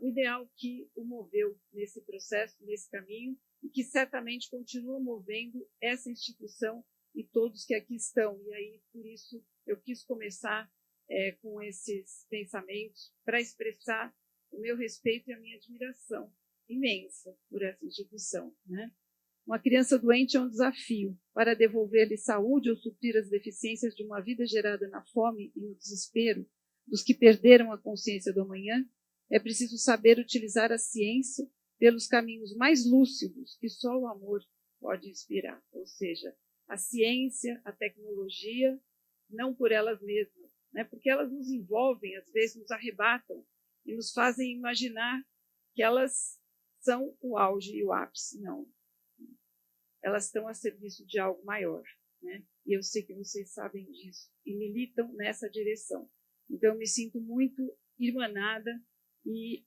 o ideal que o moveu nesse processo, nesse caminho, e que certamente continua movendo essa instituição e todos que aqui estão. E aí, por isso, eu quis começar com esses pensamentos para expressar o meu respeito e a minha admiração imensa por essa instituição, né? Uma criança doente é um desafio. Para devolver-lhe saúde ou suprir as deficiências de uma vida gerada na fome e no desespero dos que perderam a consciência do amanhã, é preciso saber utilizar a ciência pelos caminhos mais lúcidos que só o amor pode inspirar. Ou seja, a ciência, a tecnologia, não por elas mesmas, né? Porque elas nos envolvem, às vezes nos arrebatam e nos fazem imaginar que elas são o auge e o ápice. Não. Elas estão a serviço de algo maior, né? E eu sei que vocês sabem disso e militam nessa direção. Então, eu me sinto muito irmanada e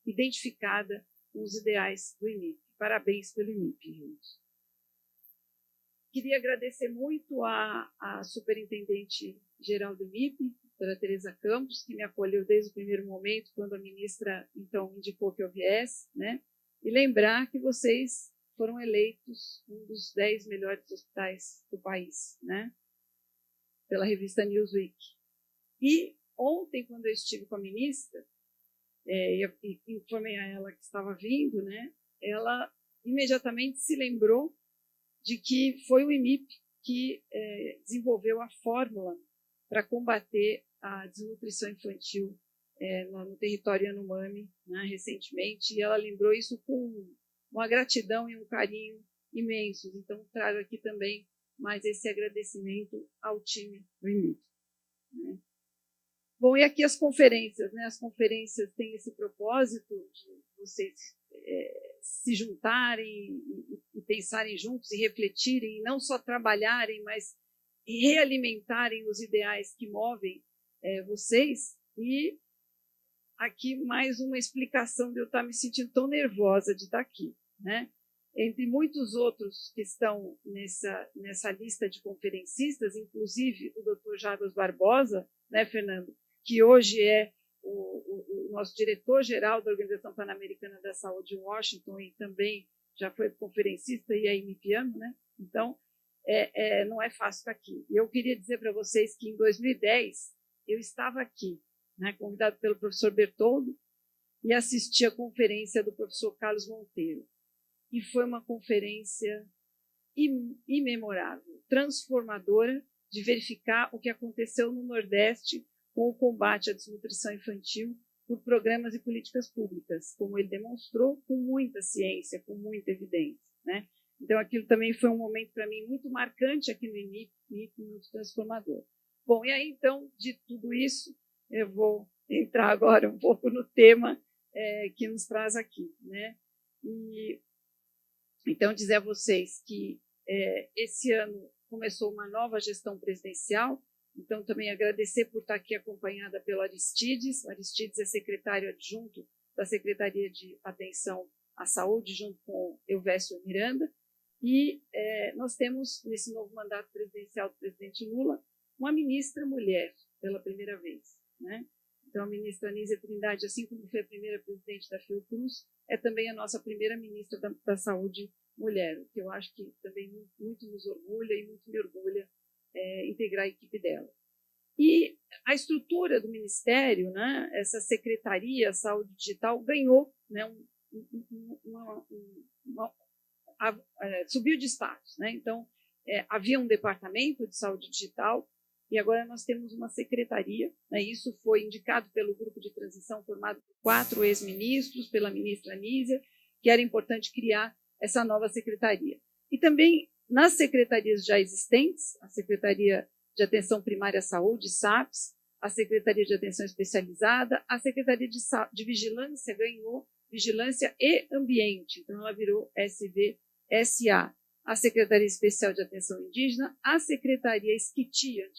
identificada com os ideais do IMIP. Parabéns pelo IMIP, gente. Queria agradecer muito à superintendente geral do IMIP, doutora Tereza Campos, que me acolheu desde o primeiro momento, quando a ministra, então, indicou que eu viesse, né? E lembrar que vocês foram eleitos um dos 10 melhores hospitais do país, né? Pela revista Newsweek. E ontem, quando eu estive com a ministra, e informei a ela que estava vindo, né? Ela imediatamente se lembrou de que foi o IMIP que desenvolveu a fórmula para combater a desnutrição infantil lá no território Yanomami, né, recentemente, e ela lembrou isso com uma gratidão e um carinho imensos. Então, trago aqui também mais esse agradecimento ao time do IMIP. Né. Bom, e aqui as conferências, né? As conferências têm esse propósito de vocês se juntarem e pensarem juntos e refletirem, e não só trabalharem, mas realimentarem os ideais que movem vocês. E aqui mais uma explicação de eu estar me sentindo tão nervosa de estar aqui, né? Entre muitos outros que estão nessa lista de conferencistas, inclusive o Dr. Jarbas Barbosa, né, Fernando, que hoje é o nosso diretor-geral da Organização Pan-Americana da Saúde em Washington e também já foi conferencista e é IMIPiano, né? Então, não é fácil estar aqui. E eu queria dizer para vocês que em 2010 eu estava aqui, né, convidado pelo professor Bertoldo, e assisti a conferência do professor Carlos Monteiro. E foi uma conferência imemorável, transformadora, de verificar o que aconteceu no Nordeste com o combate à desnutrição infantil por programas e políticas públicas, como ele demonstrou, com muita ciência, com muita evidência, né? Então, aquilo também foi um momento, para mim, muito marcante aqui no IMIP, muito transformador. Bom, e aí, então, de tudo isso, eu vou entrar agora um pouco no tema que nos traz aqui, né? E, então, dizer a vocês que esse ano começou uma nova gestão presidencial, então também agradecer por estar aqui acompanhada pelo Aristides. O Aristides é secretário adjunto da Secretaria de Atenção à Saúde, junto com Elvésio Miranda, e nós temos, nesse novo mandato presidencial do presidente Lula, uma ministra mulher, pela primeira vez, né? Então, a ministra Anísia Trindade, assim como foi a primeira presidente da Fiocruz, é também a nossa primeira ministra da Saúde mulher, o que eu acho que também muito nos orgulha e muito me orgulha integrar a equipe dela. E a estrutura do Ministério, né, essa Secretaria Saúde Digital, ganhou, né, subiu de status, né? Então, havia um departamento de saúde digital e agora nós temos uma secretaria, né? Isso foi indicado pelo grupo de transição formado por 4 ex-ministros, pela ministra Anísia, que era importante criar essa nova secretaria. E também nas secretarias já existentes, a Secretaria de Atenção Primária à Saúde, SAPS, a Secretaria de Atenção Especializada, a Secretaria de Vigilância ganhou Vigilância e Ambiente, então ela virou SVSA, a Secretaria Especial de Atenção Indígena, a Secretaria Esquitia,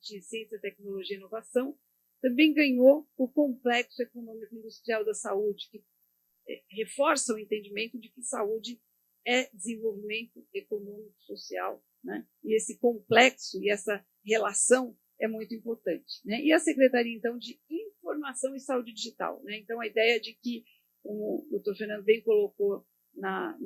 de Ciência, Tecnologia e Inovação, também ganhou o Complexo Econômico Industrial da Saúde, que reforça o entendimento de que saúde é desenvolvimento econômico social, né? E esse complexo e essa relação é muito importante, né? E a Secretaria, então, de Informação e Saúde Digital, né? Então, a ideia de que, como o Dr. Fernando bem colocou na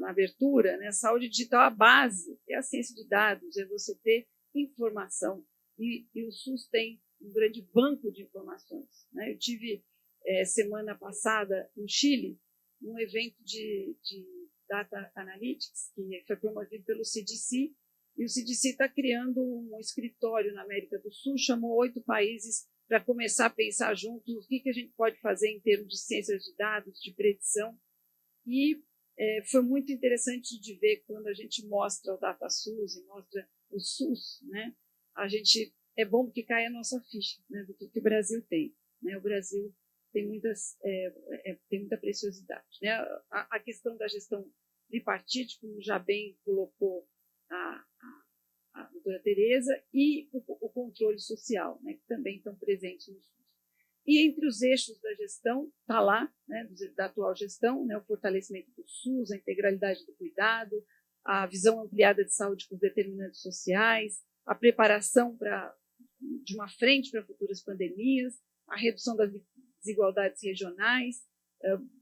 abertura, né? Saúde digital, a base é a ciência de dados, é você ter informação, e o SUS tem um grande banco de informações, né? Eu tive, semana passada, no Chile, um evento de Data Analytics, que foi promovido pelo CDC, e o CDC está criando um escritório na América do Sul, chamou 8 países para começar a pensar juntos o que a gente pode fazer em termos de ciências de dados, de predição, e foi muito interessante de ver quando a gente mostra o DataSUS e mostra o SUS, né? É bom que caia a nossa ficha, né, do que o Brasil tem, né? O Brasil tem muita preciosidade, né? A questão da gestão tripartite, como já bem colocou a doutora Tereza, e o controle social, né, que também estão presentes no SUS. E entre os eixos da gestão, está lá, né, da atual gestão, né, o fortalecimento do SUS, a integralidade do cuidado, a visão ampliada de saúde com os determinantes sociais, a preparação de uma frente para futuras pandemias, a redução das desigualdades regionais,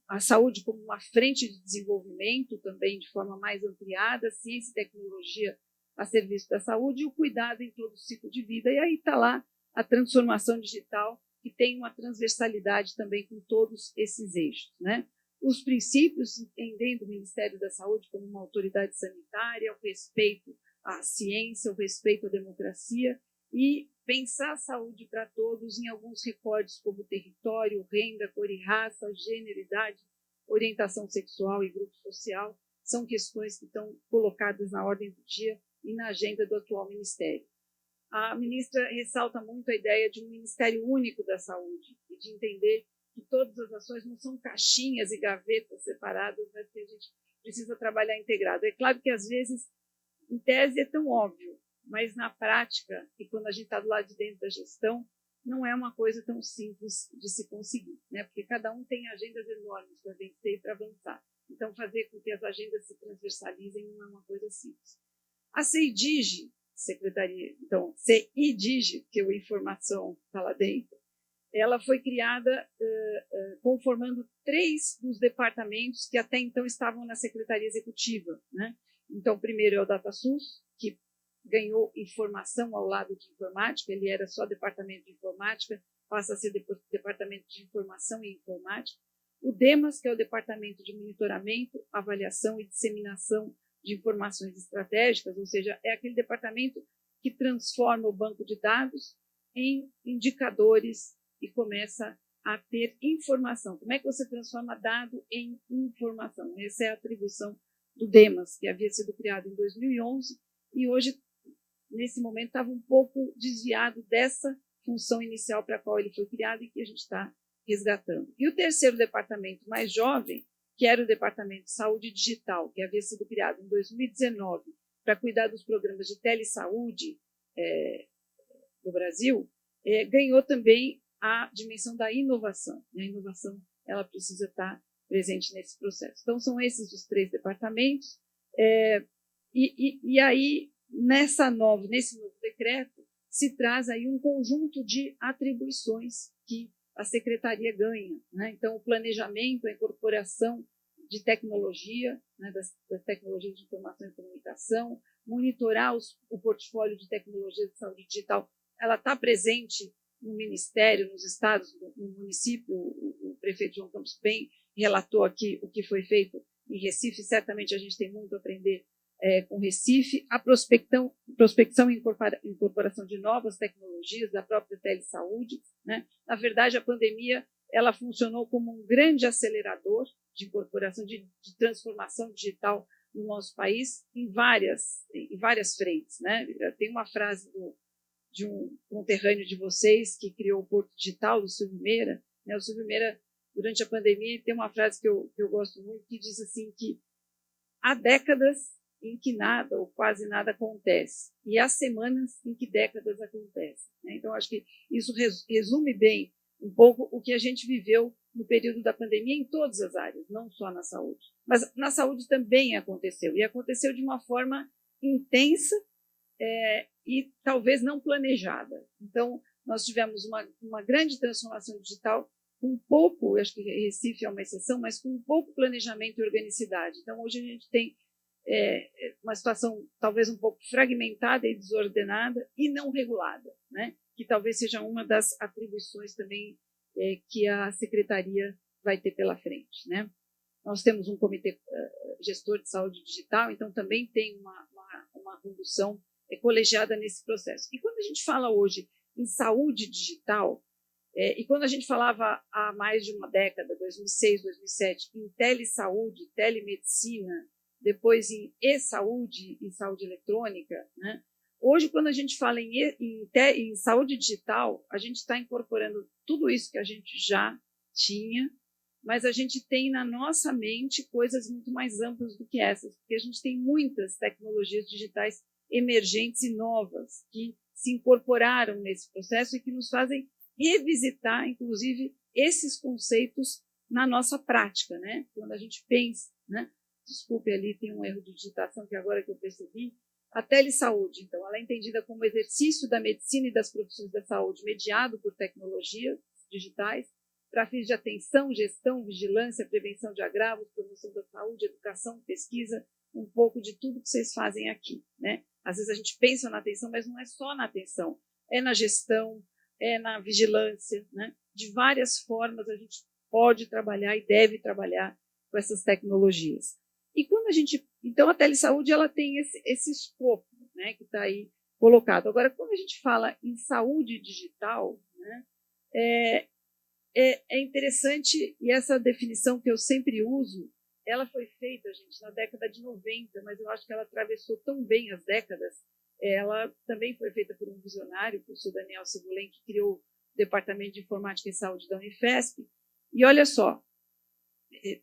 a saúde como uma frente de desenvolvimento também de forma mais ampliada, ciência e tecnologia a serviço da saúde e o cuidado em todo o ciclo de vida. E aí está lá a transformação digital, que tem uma transversalidade também com todos esses eixos, né? Os princípios, entendendo o Ministério da Saúde como uma autoridade sanitária, o respeito à ciência, o respeito à democracia e pensar a saúde para todos em alguns recortes como território, renda, cor e raça, gênero, idade, orientação sexual e grupo social, são questões que estão colocadas na ordem do dia e na agenda do atual Ministério. A ministra ressalta muito a ideia de um Ministério Único da Saúde e de entender que todas as ações não são caixinhas e gavetas separadas, mas que a gente precisa trabalhar integrado. É claro que, às vezes, em tese é tão óbvio, mas na prática, e quando a gente está do lado de dentro da gestão, não é uma coisa tão simples de se conseguir, né? Porque cada um tem agendas enormes para vencer e para avançar. Então, fazer com que as agendas se transversalizem não é uma coisa simples. A CEIDIG, Secretaria, então, CEIDIG, que é o informação está lá dentro, ela foi criada conformando 3 dos departamentos que até então estavam na Secretaria Executiva, né? Então, primeiro é o DataSUS, que ganhou informação ao lado de informática, ele era só departamento de informática, passa a ser departamento de informação e informática. O DEMAS, que é o departamento de monitoramento, avaliação e disseminação de informações estratégicas, ou seja, é aquele departamento que transforma o banco de dados em indicadores e começa a ter informação. Como é que você transforma dado em informação? Essa é a atribuição do DEMAS, que havia sido criado em 2011 e hoje, nesse momento, estava um pouco desviado dessa função inicial para a qual ele foi criado e que a gente está resgatando. E o terceiro departamento mais jovem, que era o Departamento de Saúde Digital, que havia sido criado em 2019 para cuidar dos programas de telesaúde do Brasil, ganhou também a dimensão da inovação. A inovação ela precisa estar presente nesse processo. Então, são esses os 3 departamentos. E aí, nesse novo decreto, se traz aí um conjunto de atribuições que a secretaria ganha, né? Então, o planejamento, a incorporação de tecnologia, né, das tecnologias de informação e comunicação, monitorar o portfólio de tecnologia de saúde digital, ela está presente no Ministério, nos estados, no município. O prefeito João Campos bem relatou aqui o que foi feito em Recife, certamente a gente tem muito a aprender com Recife, a prospecção e incorporação de novas tecnologias da própria telesaúde, né? Na verdade, a pandemia ela funcionou como um grande acelerador de incorporação, de transformação digital no nosso país em várias frentes, né? Tem uma frase de um conterrâneo de vocês que criou o Porto Digital, do Silvio Meira, né? O Silvio Meira, durante a pandemia, tem uma frase que eu gosto muito, que diz assim que há décadas em que nada ou quase nada acontece, e há semanas em que décadas acontecem, né? Então, acho que isso resume bem um pouco o que a gente viveu no período da pandemia em todas as áreas, não só na saúde. Mas na saúde também aconteceu, e aconteceu de uma forma intensa e talvez não planejada. Então, nós tivemos uma grande transformação digital com pouco, acho que Recife é uma exceção, mas com pouco planejamento e organicidade. Então, hoje a gente tem uma situação talvez um pouco fragmentada e desordenada e não regulada, né? Que talvez seja uma das atribuições também que a secretaria vai ter pela frente, né? Nós temos um comitê gestor de saúde digital, então também tem uma condução colegiada nesse processo. E quando a gente fala hoje em saúde digital, e quando a gente falava há mais de uma década, 2006, 2007, em telesaúde, telemedicina, depois em e-saúde e saúde eletrônica, né? Hoje, quando a gente fala em saúde digital, a gente está incorporando tudo isso que a gente já tinha, mas a gente tem na nossa mente coisas muito mais amplas do que essas, porque a gente tem muitas tecnologias digitais emergentes e novas que se incorporaram nesse processo e que nos fazem revisitar, inclusive, esses conceitos na nossa prática, né? Quando a gente pensa, né? Desculpe, ali tem um erro de digitação que agora que eu percebi. A telesaúde, então, ela é entendida como exercício da medicina e das profissões da saúde mediado por tecnologias digitais para fins de atenção, gestão, vigilância, prevenção de agravos, promoção da saúde, educação, pesquisa, um pouco de tudo que vocês fazem aqui, né? Às vezes a gente pensa na atenção, mas não é só na atenção, é na gestão, é na vigilância, né? De várias formas a gente pode trabalhar e deve trabalhar com essas tecnologias. E quando a gente, então a telesaúde ela tem esse escopo, né, que está aí colocado. Agora, quando a gente fala em saúde digital, né, é interessante, e essa definição que eu sempre uso, ela foi feita, gente, na década de 90, mas eu acho que ela atravessou tão bem as décadas. Ela também foi feita por um visionário, o professor Daniel Segulen, que criou o Departamento de Informática e Saúde da Unifesp. E olha só,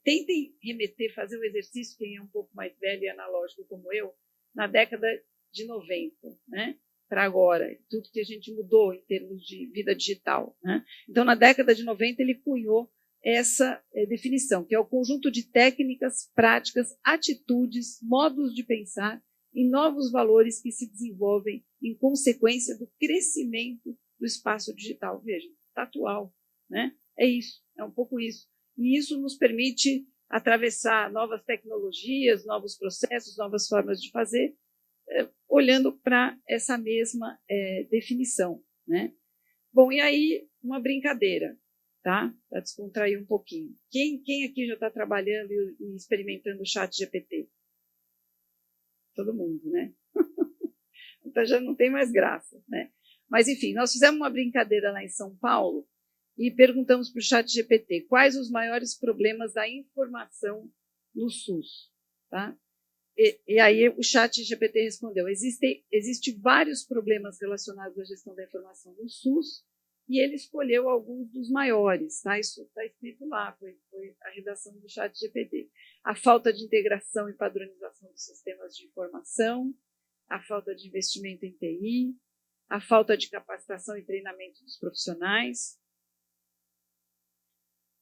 tentem remeter, fazer o exercício, quem é um pouco mais velho e analógico como eu, na década de 90, né? Para agora, tudo que a gente mudou em termos de vida digital, né? Então, na década de 90, ele cunhou essa definição, que é o conjunto de técnicas, práticas, atitudes, modos de pensar e novos valores que se desenvolvem em consequência do crescimento do espaço digital. Veja, está atual, né? É isso, é um pouco isso. E isso nos permite atravessar novas tecnologias, novos processos, novas formas de fazer, olhando para essa mesma definição, né? Bom, e aí uma brincadeira, tá? Para descontrair um pouquinho. Quem aqui já está trabalhando e experimentando o ChatGPT? Todo mundo, né? Então já não tem mais graça, né? Mas, enfim, nós fizemos uma brincadeira lá em São Paulo e perguntamos para o ChatGPT quais os maiores problemas da informação no SUS, tá? E aí o ChatGPT respondeu: existem vários problemas relacionados à gestão da informação no SUS, e ele escolheu alguns dos maiores, tá? Isso está escrito lá, foi a redação do ChatGPT. A falta de integração e padronização dos sistemas de informação, a falta de investimento em TI, a falta de capacitação e treinamento dos profissionais,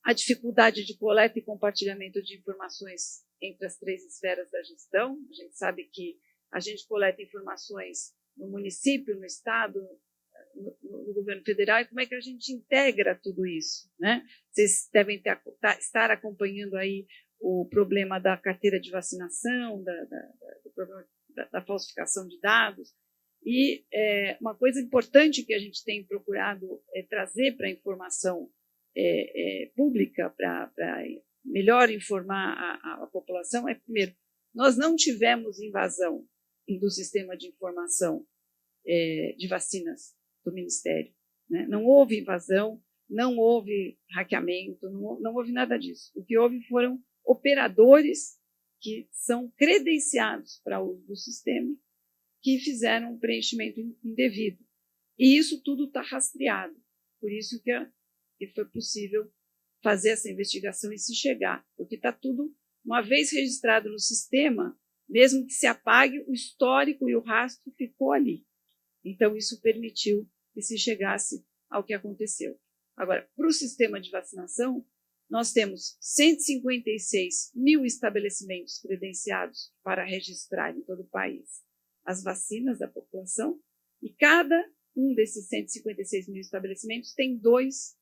a dificuldade de coleta e compartilhamento de informações entre as 3 esferas da gestão. A gente sabe que a gente coleta informações no município, no estado, no governo federal, e como é que a gente integra tudo isso, né? Vocês devem estar acompanhando aí o problema da carteira de vacinação, do problema da falsificação de dados. E uma coisa importante que a gente tem procurado trazer para a informação pública, para melhor informar a população, primeiro, nós não tivemos invasão do sistema de informação de vacinas do Ministério, né? Não houve invasão, não houve hackeamento, não houve nada disso. O que houve foram operadores que são credenciados para o uso do sistema, que fizeram um preenchimento indevido. E isso tudo está rastreado. Por isso que foi possível fazer essa investigação e se chegar. Porque está tudo, uma vez registrado no sistema, mesmo que se apague, o histórico e o rastro ficou ali. Então, isso permitiu que se chegasse ao que aconteceu. Agora, para o sistema de vacinação, nós temos 156 mil estabelecimentos credenciados para registrar em todo o país as vacinas da população, e cada um desses 156 mil estabelecimentos tem dois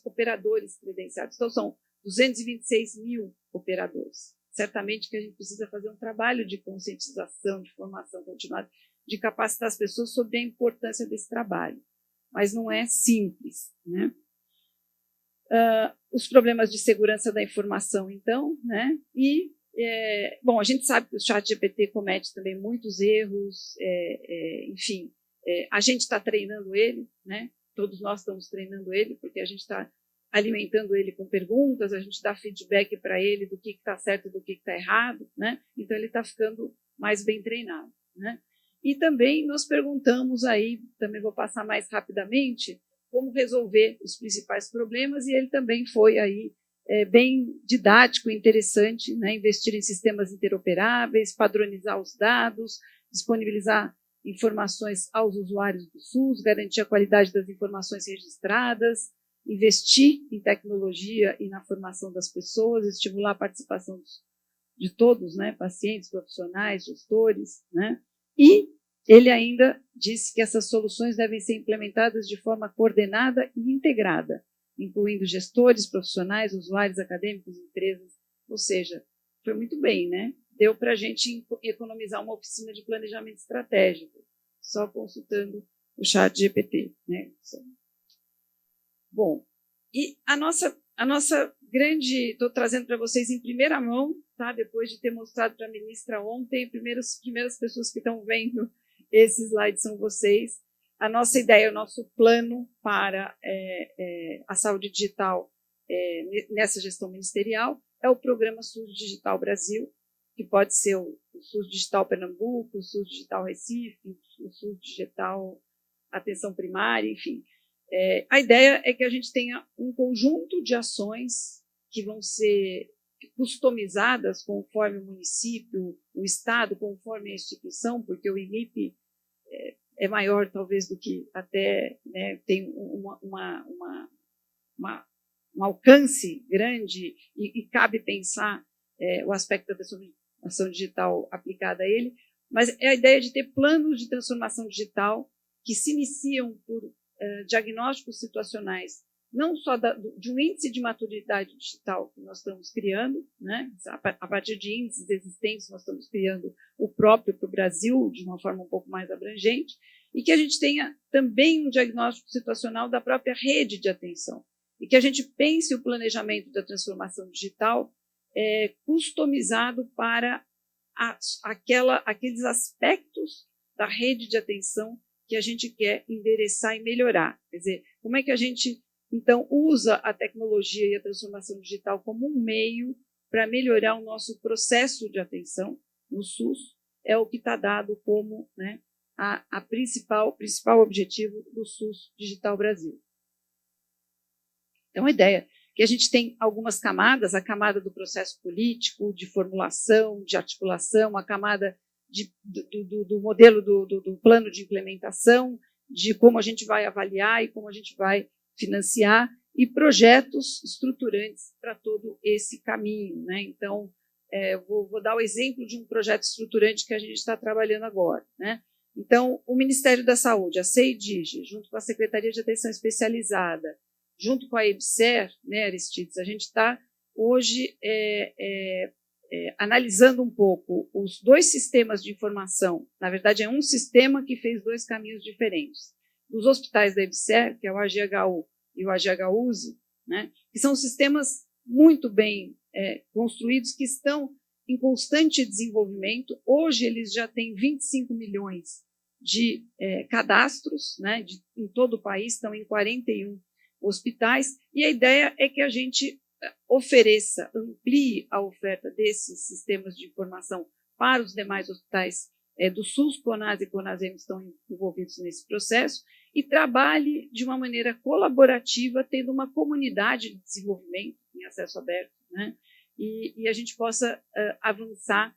operadores credenciados. Então, são 226 mil operadores. Certamente que a gente precisa fazer um trabalho de conscientização, de formação continuada, de capacitar as pessoas sobre a importância desse trabalho. Mas não é simples, né? Os problemas de segurança da informação, então, né? E, bom, a gente sabe que o ChatGPT comete também muitos erros, enfim, a gente está treinando ele, né? Todos nós estamos treinando ele, porque a gente está alimentando ele com perguntas, a gente dá feedback para ele do que está certo e do que está errado, né? Então, ele está ficando mais bem treinado, né? E também nós perguntamos aí, também vou passar mais rapidamente, como resolver os principais problemas, e ele também foi aí bem didático e interessante, né? Investir em sistemas interoperáveis, padronizar os dados, disponibilizar informações aos usuários do SUS, garantir a qualidade das informações registradas, investir em tecnologia e na formação das pessoas, estimular a participação de todos, né? Pacientes, profissionais, gestores, né? E ele ainda disse que essas soluções devem ser implementadas de forma coordenada e integrada, incluindo gestores, profissionais, usuários, acadêmicos, empresas. Ou seja, foi muito bem, né? Deu para a gente economizar uma oficina de planejamento estratégico, só consultando o ChatGPT, né? Bom, e a nossa grande, estou trazendo para vocês em primeira mão, tá? Depois de ter mostrado para a ministra ontem, primeiras pessoas que estão vendo esse slide são vocês. A nossa ideia, o nosso plano para a saúde digital nessa gestão ministerial é o programa SUS Digital Brasil, que pode ser o SUS Digital Pernambuco, o SUS Digital Recife, o SUS Digital Atenção Primária, enfim. A ideia é que a gente tenha um conjunto de ações que vão ser customizadas conforme o município, o estado, conforme a instituição, porque o IMIP é maior talvez do que até, né, tem um alcance grande e cabe pensar o aspecto da transformação digital aplicada a ele, mas é a ideia de ter planos de transformação digital que se iniciam por diagnósticos situacionais, não só de um índice de maturidade digital que nós estamos criando, né? A partir de índices existentes, nós estamos criando o próprio para o Brasil, de uma forma um pouco mais abrangente, e que a gente tenha também um diagnóstico situacional da própria rede de atenção, e que a gente pense o planejamento da transformação digital customizado para aqueles aspectos da rede de atenção que a gente quer endereçar e melhorar. Quer dizer, como é que a gente, então, usa a tecnologia e a transformação digital como um meio para melhorar o nosso processo de atenção no SUS, é o que está dado como, né, o principal objetivo do SUS Digital Brasil. Então, a ideia é que a gente tem algumas camadas, a camada do processo político, de formulação, de articulação, a camada do modelo do plano de implementação, de como a gente vai avaliar e como a gente vai financiar, e projetos estruturantes para todo esse caminho, né? Então, vou dar o exemplo de um projeto estruturante que a gente está trabalhando agora, né? Então, o Ministério da Saúde, a CEIDIG, junto com a Secretaria de Atenção Especializada, junto com a EBSER, né, Aristides, a gente está hoje analisando um pouco os dois sistemas de informação. Na verdade, é um sistema que fez dois caminhos diferentes. Dos hospitais da EBSER, que é o AGHU e o AGHUSE, né, que são sistemas muito bem construídos, que estão em constante desenvolvimento. Hoje, eles já têm 25 milhões de cadastros, né, em todo o país, estão em 41 hospitais, e a ideia é que a gente ofereça, amplie a oferta desses sistemas de informação para os demais hospitais do SUS. CONAS e CONASEM estão envolvidos nesse processo, e trabalhe de uma maneira colaborativa, tendo uma comunidade de desenvolvimento em acesso aberto, né? E a gente possa avançar.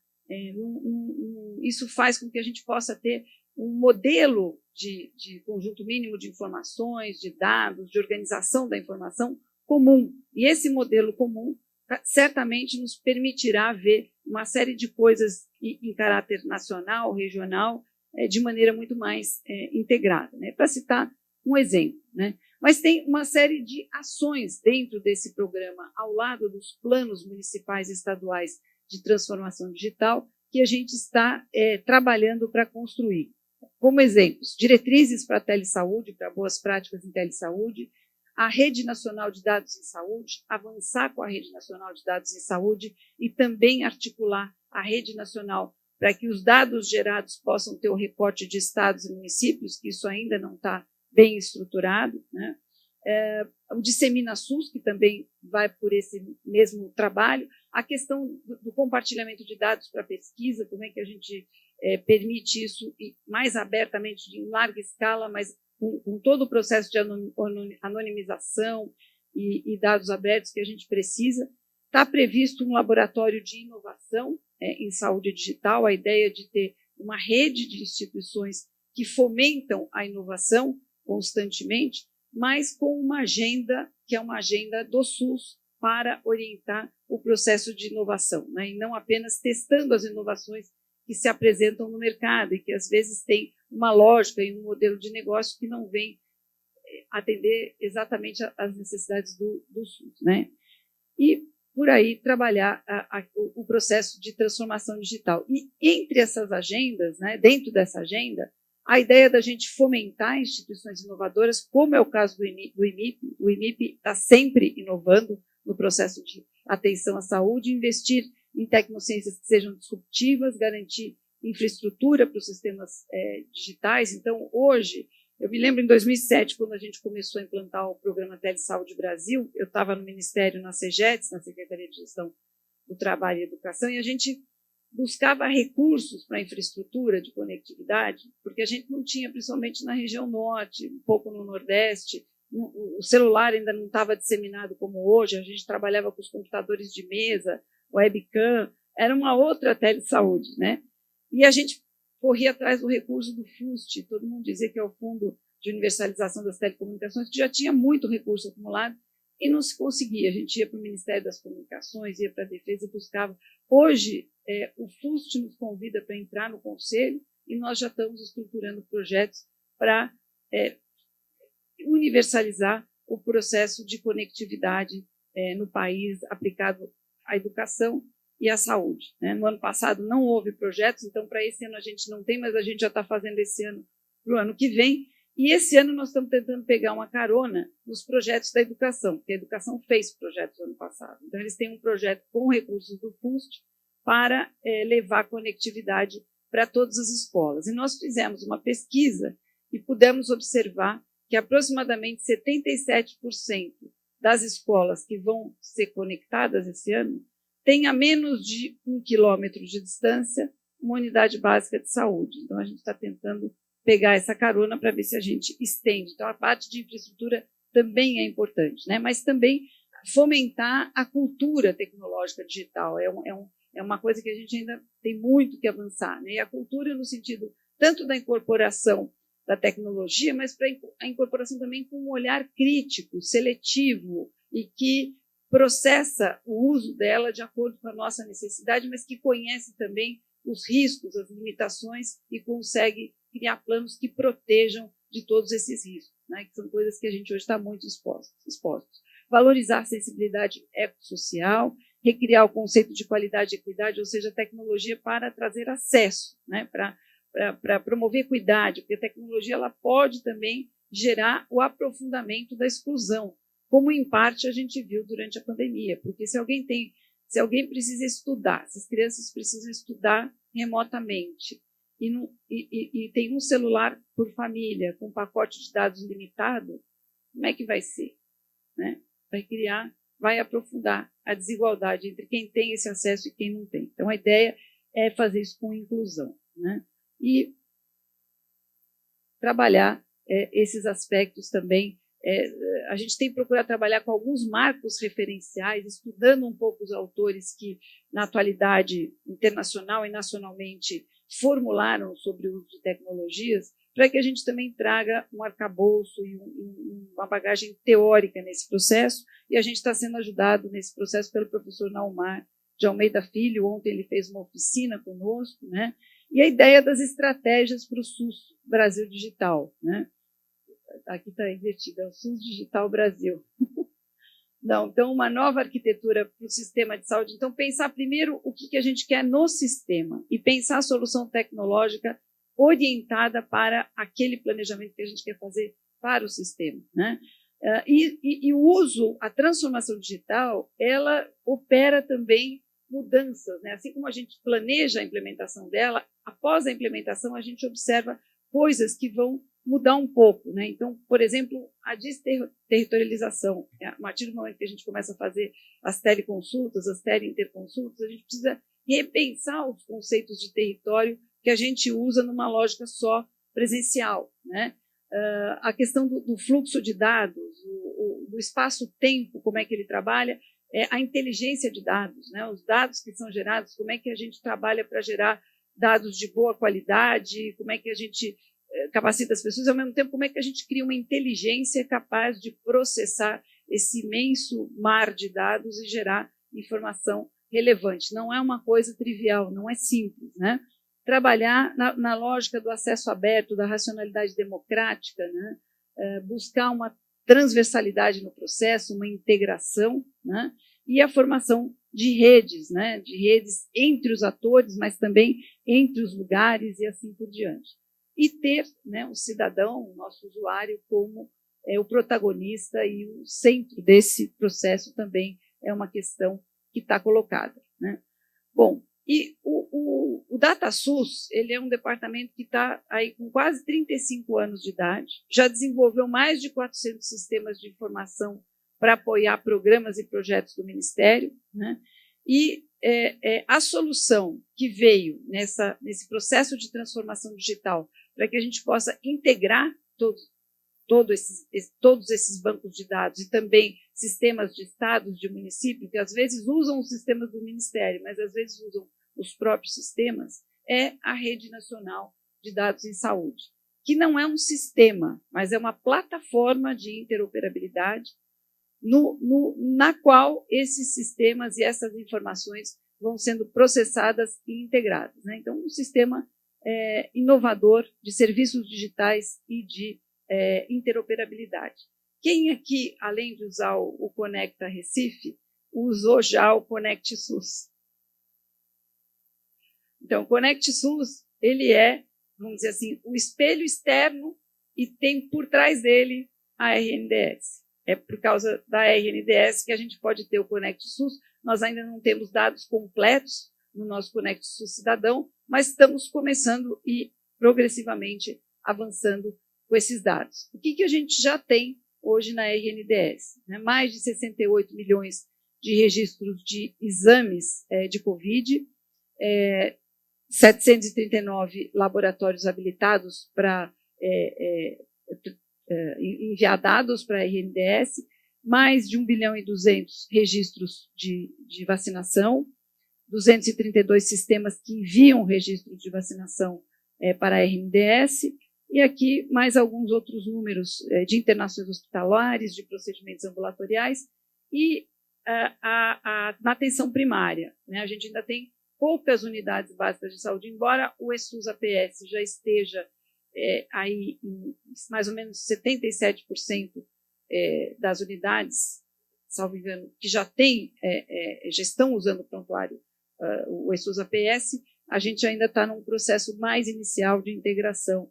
Isso faz com que a gente possa ter um modelo de conjunto mínimo de informações, de dados, de organização da informação comum. E esse modelo comum certamente nos permitirá ver uma série de coisas em caráter nacional, regional, de maneira muito mais integrada, né? Para citar um exemplo, né? Mas tem uma série de ações dentro desse programa, ao lado dos planos municipais e estaduais de transformação digital, que a gente está trabalhando para construir. Como exemplos, diretrizes para a telesaúde, para boas práticas em telesaúde, a Rede Nacional de Dados em Saúde, avançar com a Rede Nacional de Dados em Saúde e também articular a Rede Nacional para que os dados gerados possam ter o recorte de estados e municípios, que isso ainda não está bem estruturado, né? O Dissemina SUS, que também vai por esse mesmo trabalho, a questão do compartilhamento de dados para pesquisa, como é que a gente permite isso mais abertamente, em larga escala, mas com todo o processo de anonimização e dados abertos que a gente precisa. Está previsto um laboratório de inovação em saúde digital, a ideia de ter uma rede de instituições que fomentam a inovação constantemente, mas com uma agenda que é uma agenda do SUS para orientar o processo de inovação, né? E não apenas testando as inovações que se apresentam no mercado e que às vezes tem uma lógica e um modelo de negócio que não vem atender exatamente às necessidades do SUS, né? E, por aí, trabalhar o processo de transformação digital. E, entre essas agendas, né, dentro dessa agenda, a ideia da gente fomentar instituições inovadoras, como é o caso do IMIP. O IMIP está sempre inovando no processo de atenção à saúde, investir em tecnociências que sejam disruptivas, garantir infraestrutura para os sistemas digitais. Então, hoje, eu me lembro em 2007, quando a gente começou a implantar o programa Telesaúde Brasil, eu estava no Ministério, na CEGEDS, na Secretaria de Gestão do Trabalho e Educação, e a gente buscava recursos para a infraestrutura de conectividade, porque a gente não tinha, principalmente na região norte, um pouco no nordeste, o celular ainda não estava disseminado como hoje, a gente trabalhava com os computadores de mesa, webcam, era uma outra telesaúde, né? E a gente corria atrás do recurso do FUST, todo mundo dizia que é o Fundo de Universalização das Telecomunicações, que já tinha muito recurso acumulado, e não se conseguia. A gente ia para o Ministério das Comunicações, ia para a Defesa e buscava. Hoje, o FUST nos convida para entrar no Conselho, e nós já estamos estruturando projetos para universalizar o processo de conectividade no país aplicado à educação e à saúde, né? No ano passado não houve projetos, então para esse ano a gente não tem, mas a gente já está fazendo esse ano para o ano que vem, e esse ano nós estamos tentando pegar uma carona nos projetos da educação, porque a educação fez projetos no ano passado. Então eles têm um projeto com recursos do FUST para levar conectividade para todas as escolas. E nós fizemos uma pesquisa e pudemos observar que aproximadamente 77% das escolas que vão ser conectadas esse ano tem a menos de 1 quilômetro de distância uma unidade básica de saúde. Então, a gente está tentando pegar essa carona para ver se a gente estende. Então, a parte de infraestrutura também é importante, né? Mas também fomentar a cultura tecnológica digital. É uma coisa que a gente ainda tem muito que avançar, né? E a cultura no sentido tanto da incorporação da tecnologia, mas para a incorporação também com um olhar crítico, seletivo, e que processa o uso dela de acordo com a nossa necessidade, mas que conhece também os riscos, as limitações e consegue criar planos que protejam de todos esses riscos, né, que são coisas que a gente hoje está muito expostos. Valorizar a sensibilidade ecossocial, recriar o conceito de qualidade e equidade, ou seja, tecnologia para trazer acesso, né, para promover equidade, porque a tecnologia ela pode também gerar o aprofundamento da exclusão, como em parte a gente viu durante a pandemia, porque se alguém precisa estudar, se as crianças precisam estudar remotamente e tem um celular por família com um pacote de dados limitado, como é que vai ser, né? Vai aprofundar a desigualdade entre quem tem esse acesso e quem não tem. Então a ideia é fazer isso com inclusão, né? E trabalhar esses aspectos também. A gente tem procurado trabalhar com alguns marcos referenciais, estudando um pouco os autores que, na atualidade internacional e nacionalmente, formularam sobre o uso de tecnologias, para que a gente também traga um arcabouço e uma bagagem teórica nesse processo, e a gente está sendo ajudado nesse processo pelo professor Naumar de Almeida Filho. Ontem ele fez uma oficina conosco, né? E a ideia das estratégias para o SUS Brasil Digital, né? Aqui está invertido, é o SUS Digital Brasil. Não, então, uma nova arquitetura para o sistema de saúde. Então, pensar primeiro o que a gente quer no sistema e pensar a solução tecnológica orientada para aquele planejamento que a gente quer fazer para o sistema, né? E o uso, a transformação digital, ela opera também mudanças, né? Assim como a gente planeja a implementação dela, após a implementação a gente observa coisas que vão mudar um pouco, né? Então, por exemplo, a desterritorialização. A partir do momento que a gente começa a fazer as teleconsultas, as teleinterconsultas, a gente precisa repensar os conceitos de território que a gente usa numa lógica só presencial, né? A questão do fluxo de dados, do espaço-tempo, como é que ele trabalha, a inteligência de dados, né? Os dados que são gerados, como é que a gente trabalha para gerar dados de boa qualidade, como é que a gente capacita as pessoas, ao mesmo tempo, como é que a gente cria uma inteligência capaz de processar esse imenso mar de dados e gerar informação relevante. Não é uma coisa trivial, não é simples, né? Trabalhar na lógica do acesso aberto, da racionalidade democrática, né? Buscar transversalidade no processo, uma integração, né? E a formação de redes, né? De redes entre os atores, mas também entre os lugares e assim por diante. E ter, né, o cidadão, o nosso usuário, como o protagonista e o centro desse processo também é uma questão que está colocada, né? Bom, e o DataSUS, ele é um departamento que está aí com quase 35 anos de idade, já desenvolveu mais de 400 sistemas de informação para apoiar programas e projetos do Ministério, né? E a solução que veio nesse processo de transformação digital para que a gente possa integrar todos esses bancos de dados e também sistemas de estados, de município, que às vezes usam os sistemas do Ministério, mas às vezes usam os próprios sistemas, é a Rede Nacional de Dados em Saúde, que não é um sistema, mas é uma plataforma de interoperabilidade na qual esses sistemas e essas informações vão sendo processadas e integradas, né? Então, um sistema inovador de serviços digitais e de interoperabilidade. Quem aqui, além de usar o Conecta Recife, usou já o Conect SUS? Então, o Conect SUS, ele é, vamos dizer assim, o espelho externo e tem por trás dele a RNDS. É por causa da RNDS que a gente pode ter o Conect SUS. Nós ainda não temos dados completos no nosso Conect SUS Cidadão, mas estamos começando e progressivamente avançando com esses dados. O que a gente já tem hoje na RNDS? Mais de 68 milhões de registros de exames de Covid, 739 laboratórios habilitados para enviar dados para a RNDS, mais de 1 bilhão e 200 registros de vacinação, 232 sistemas que enviam registros de vacinação para a RNDS, e aqui mais alguns outros números de internações hospitalares, de procedimentos ambulatoriais, e na atenção primária, né? A gente ainda tem poucas unidades básicas de saúde, embora o ESUS APS já esteja aí em mais ou menos 77% das unidades, salvo engano, que já estão usando o prontuário, o ESUS APS, a gente ainda está num processo mais inicial de integração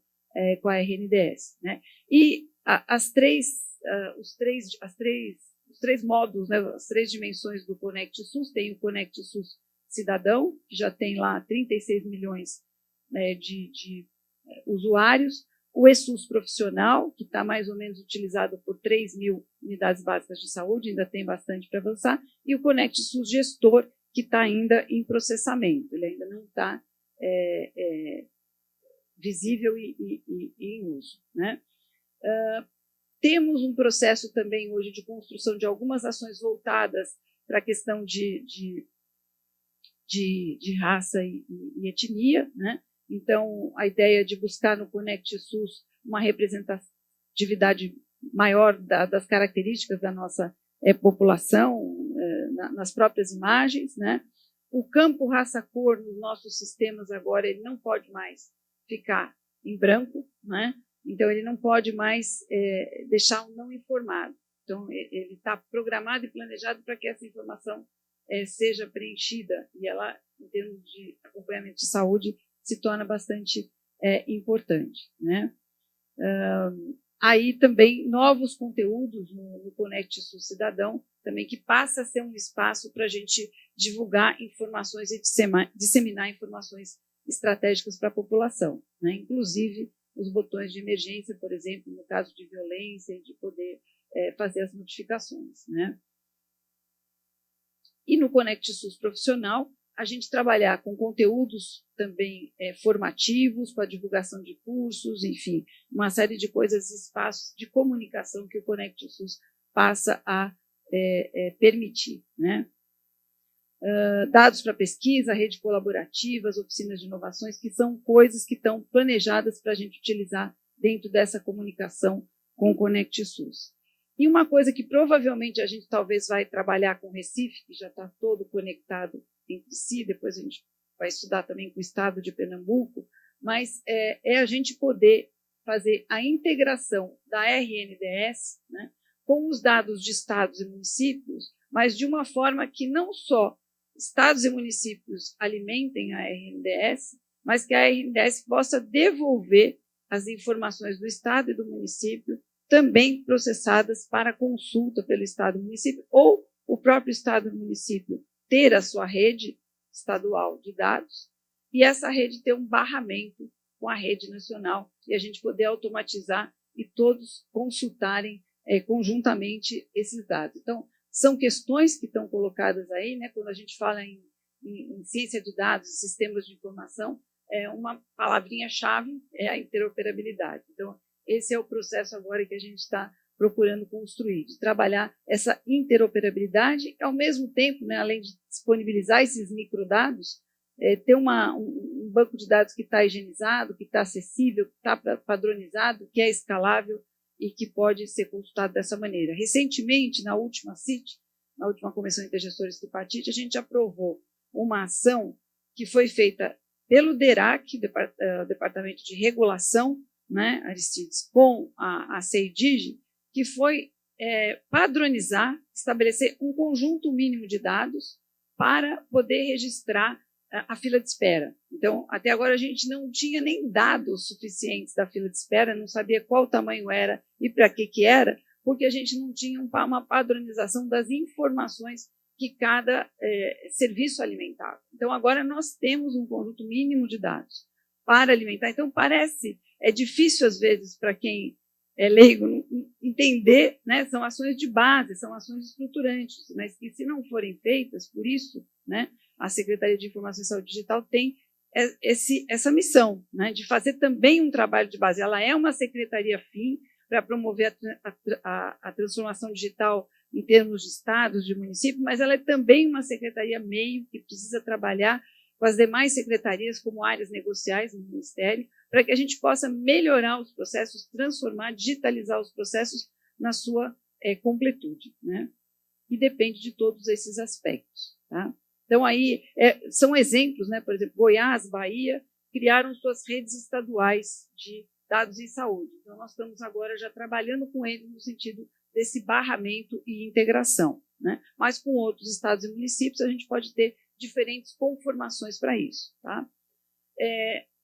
com a RNDS, né? E os três módulos, né, as três dimensões do Conect SUS, tem o Conect SUS Cidadão, que já tem lá 36 milhões de usuários, o ESUS Profissional, que está mais ou menos utilizado por 3 mil unidades básicas de saúde, ainda tem bastante para avançar, e o Conect SUS Gestor, que está ainda em processamento, ele ainda não está visível e em uso, né? Temos um processo também hoje de construção de algumas ações voltadas para a questão de raça e etnia, né? Então, a ideia de buscar no Conect SUS uma representatividade maior das características da nossa população nas próprias imagens, né? O campo raça-cor nos nossos sistemas agora ele não pode mais ficar em branco, né? Então ele não pode mais deixar um não informado. Então ele está programado e planejado para que essa informação seja preenchida e ela, em termos de acompanhamento de saúde, se torna bastante importante, né? Aí também novos conteúdos no Conect SUS Cidadão, também que passa a ser um espaço para a gente divulgar informações e disseminar informações estratégicas para a população, né? Inclusive os botões de emergência, por exemplo, no caso de violência, e de poder fazer as notificações, né? E no Conect SUS Profissional, a gente trabalhar com conteúdos também formativos, para divulgação de cursos, enfim, uma série de coisas, espaços de comunicação que o Conect SUS passa a permitir, né? Dados para pesquisa, rede colaborativa, as oficinas de inovações, que são coisas que estão planejadas para a gente utilizar dentro dessa comunicação com o Conect SUS. E uma coisa que provavelmente a gente talvez vai trabalhar com o Recife, que já está todo conectado entre si, depois a gente vai estudar também com o estado de Pernambuco, mas a gente poder fazer a integração da RNDS, né, com os dados de estados e municípios, mas de uma forma que não só estados e municípios alimentem a RNDS, mas que a RNDS possa devolver as informações do estado e do município também processadas para consulta pelo estado e município, ou o próprio estado e município ter a sua rede estadual de dados e essa rede ter um barramento com a rede nacional e a gente poder automatizar e todos consultarem conjuntamente esses dados. Então, são questões que estão colocadas aí, né, quando a gente fala em ciência de dados e sistemas de informação, uma palavrinha-chave é a interoperabilidade. Então, esse é o processo agora que a gente está procurando construir, de trabalhar essa interoperabilidade, e, ao mesmo tempo, né, além de disponibilizar esses microdados, ter um banco de dados que está higienizado, que está acessível, que está padronizado, que é escalável e que pode ser consultado dessa maneira. Recentemente, na última CIT, na última Comissão Intergestores Tripartite, a gente aprovou uma ação que foi feita pelo DERAC, Departamento de Regulação, né, Aristides, com a CEIDIG, que foi padronizar, estabelecer um conjunto mínimo de dados para poder registrar a fila de espera. Então, até agora a gente não tinha nem dados suficientes da fila de espera, não sabia qual tamanho era e para que era, porque a gente não tinha uma padronização das informações que cada serviço alimentava. Então, agora nós temos um conjunto mínimo de dados para alimentar. Então, é difícil às vezes para quem é leigo entender, né? São ações de base, são ações estruturantes, mas que se não forem feitas, por isso, né, a Secretaria de Informação e Saúde Digital tem essa missão, né, de fazer também um trabalho de base. Ela é uma secretaria fim para promover a transformação digital em termos de estados, de municípios, mas ela é também uma secretaria meio que precisa trabalhar com as demais secretarias como áreas negociais no Ministério, para que a gente possa melhorar os processos, transformar, digitalizar os processos na sua completude, né? E depende de todos esses aspectos, tá? Então, aí, são exemplos, né? Por exemplo, Goiás, Bahia, criaram suas redes estaduais de dados em saúde. Então, nós estamos agora já trabalhando com eles no sentido desse barramento e integração, né? Mas com outros estados e municípios, a gente pode ter diferentes conformações para isso, tá?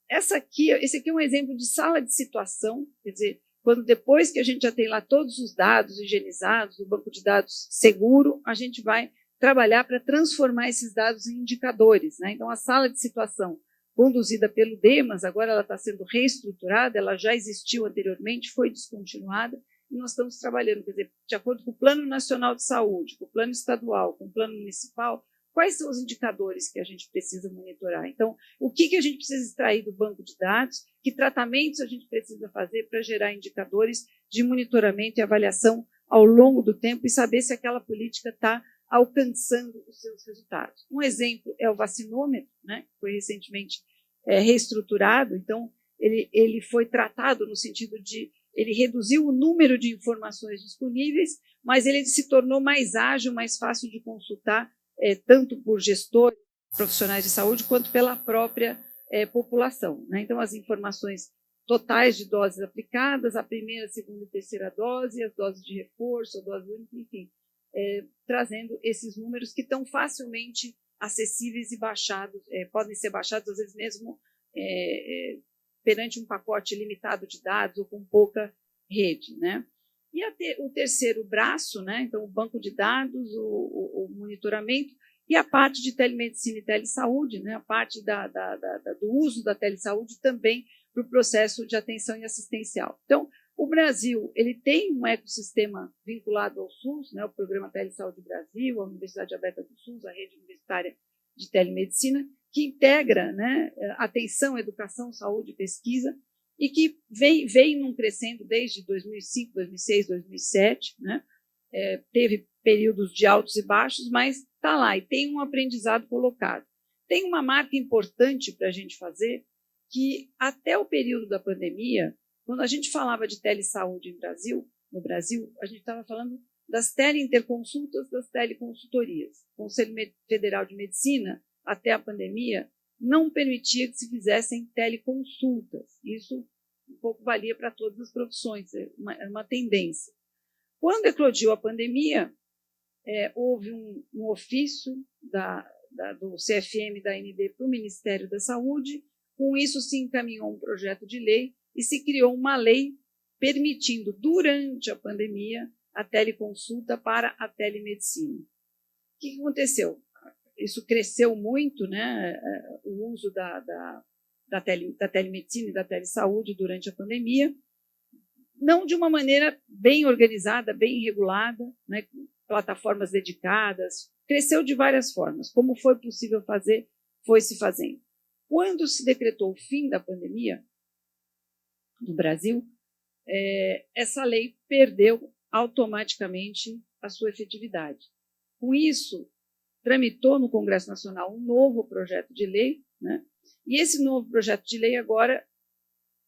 Esse aqui é um exemplo de sala de situação, quer dizer, quando depois que a gente já tem lá todos os dados higienizados, o banco de dados seguro, a gente vai trabalhar para transformar esses dados em indicadores, né? Então, a sala de situação conduzida pelo DEMAS, agora ela está sendo reestruturada, ela já existiu anteriormente, foi descontinuada, e nós estamos trabalhando, quer dizer, de acordo com o Plano Nacional de Saúde, com o Plano Estadual, com o Plano Municipal, quais são os indicadores que a gente precisa monitorar? Então, o que a gente precisa extrair do banco de dados? Que tratamentos a gente precisa fazer para gerar indicadores de monitoramento e avaliação ao longo do tempo e saber se aquela política está alcançando os seus resultados? Um exemplo é o vacinômetro, né, que foi recentemente reestruturado. Então, ele foi tratado no sentido de ele reduziu o número de informações disponíveis, mas ele se tornou mais ágil, mais fácil de consultar, tanto por gestores, profissionais de saúde, quanto pela própria população, né? Então, as informações totais de doses aplicadas, a primeira, segunda e terceira dose, as doses de reforço, a dose única, enfim, trazendo esses números que estão facilmente acessíveis e baixados, podem ser baixados, às vezes mesmo perante um pacote limitado de dados ou com pouca rede, né? E o terceiro braço, né? Então, o banco de dados, o monitoramento e a parte de telemedicina e telesaúde, né? A parte do uso da telesaúde também para o processo de atenção e assistencial. Então, o Brasil ele tem um ecossistema vinculado ao SUS, né? O Programa Telesaúde Brasil, a Universidade Aberta do SUS, a Rede Universitária de Telemedicina, que integra, né, atenção, educação, saúde e pesquisa, e que vem num crescendo desde 2005, 2006, 2007, né? Teve períodos de altos e baixos, mas está lá e tem um aprendizado colocado. Tem uma marca importante para a gente fazer, que até o período da pandemia, quando a gente falava de telesaúde no Brasil, a gente estava falando das teleinterconsultas, das teleconsultorias. O Conselho Federal de Medicina, até a pandemia, não permitia que se fizessem teleconsultas. Isso um pouco valia para todas as profissões, é uma tendência. Quando eclodiu a pandemia, houve um ofício do CFM da ANB para o Ministério da Saúde. Com isso, se encaminhou um projeto de lei e se criou uma lei permitindo, durante a pandemia, a teleconsulta para a telemedicina. O que aconteceu? Isso cresceu muito, né, o uso da telemedicina e da telesaúde durante a pandemia, não de uma maneira bem organizada, bem regulada, né, plataformas dedicadas, cresceu de várias formas. Como foi possível fazer, foi se fazendo. Quando se decretou o fim da pandemia no Brasil, essa lei perdeu automaticamente a sua efetividade. Com isso, tramitou no Congresso Nacional um novo projeto de lei, né? E esse novo projeto de lei agora,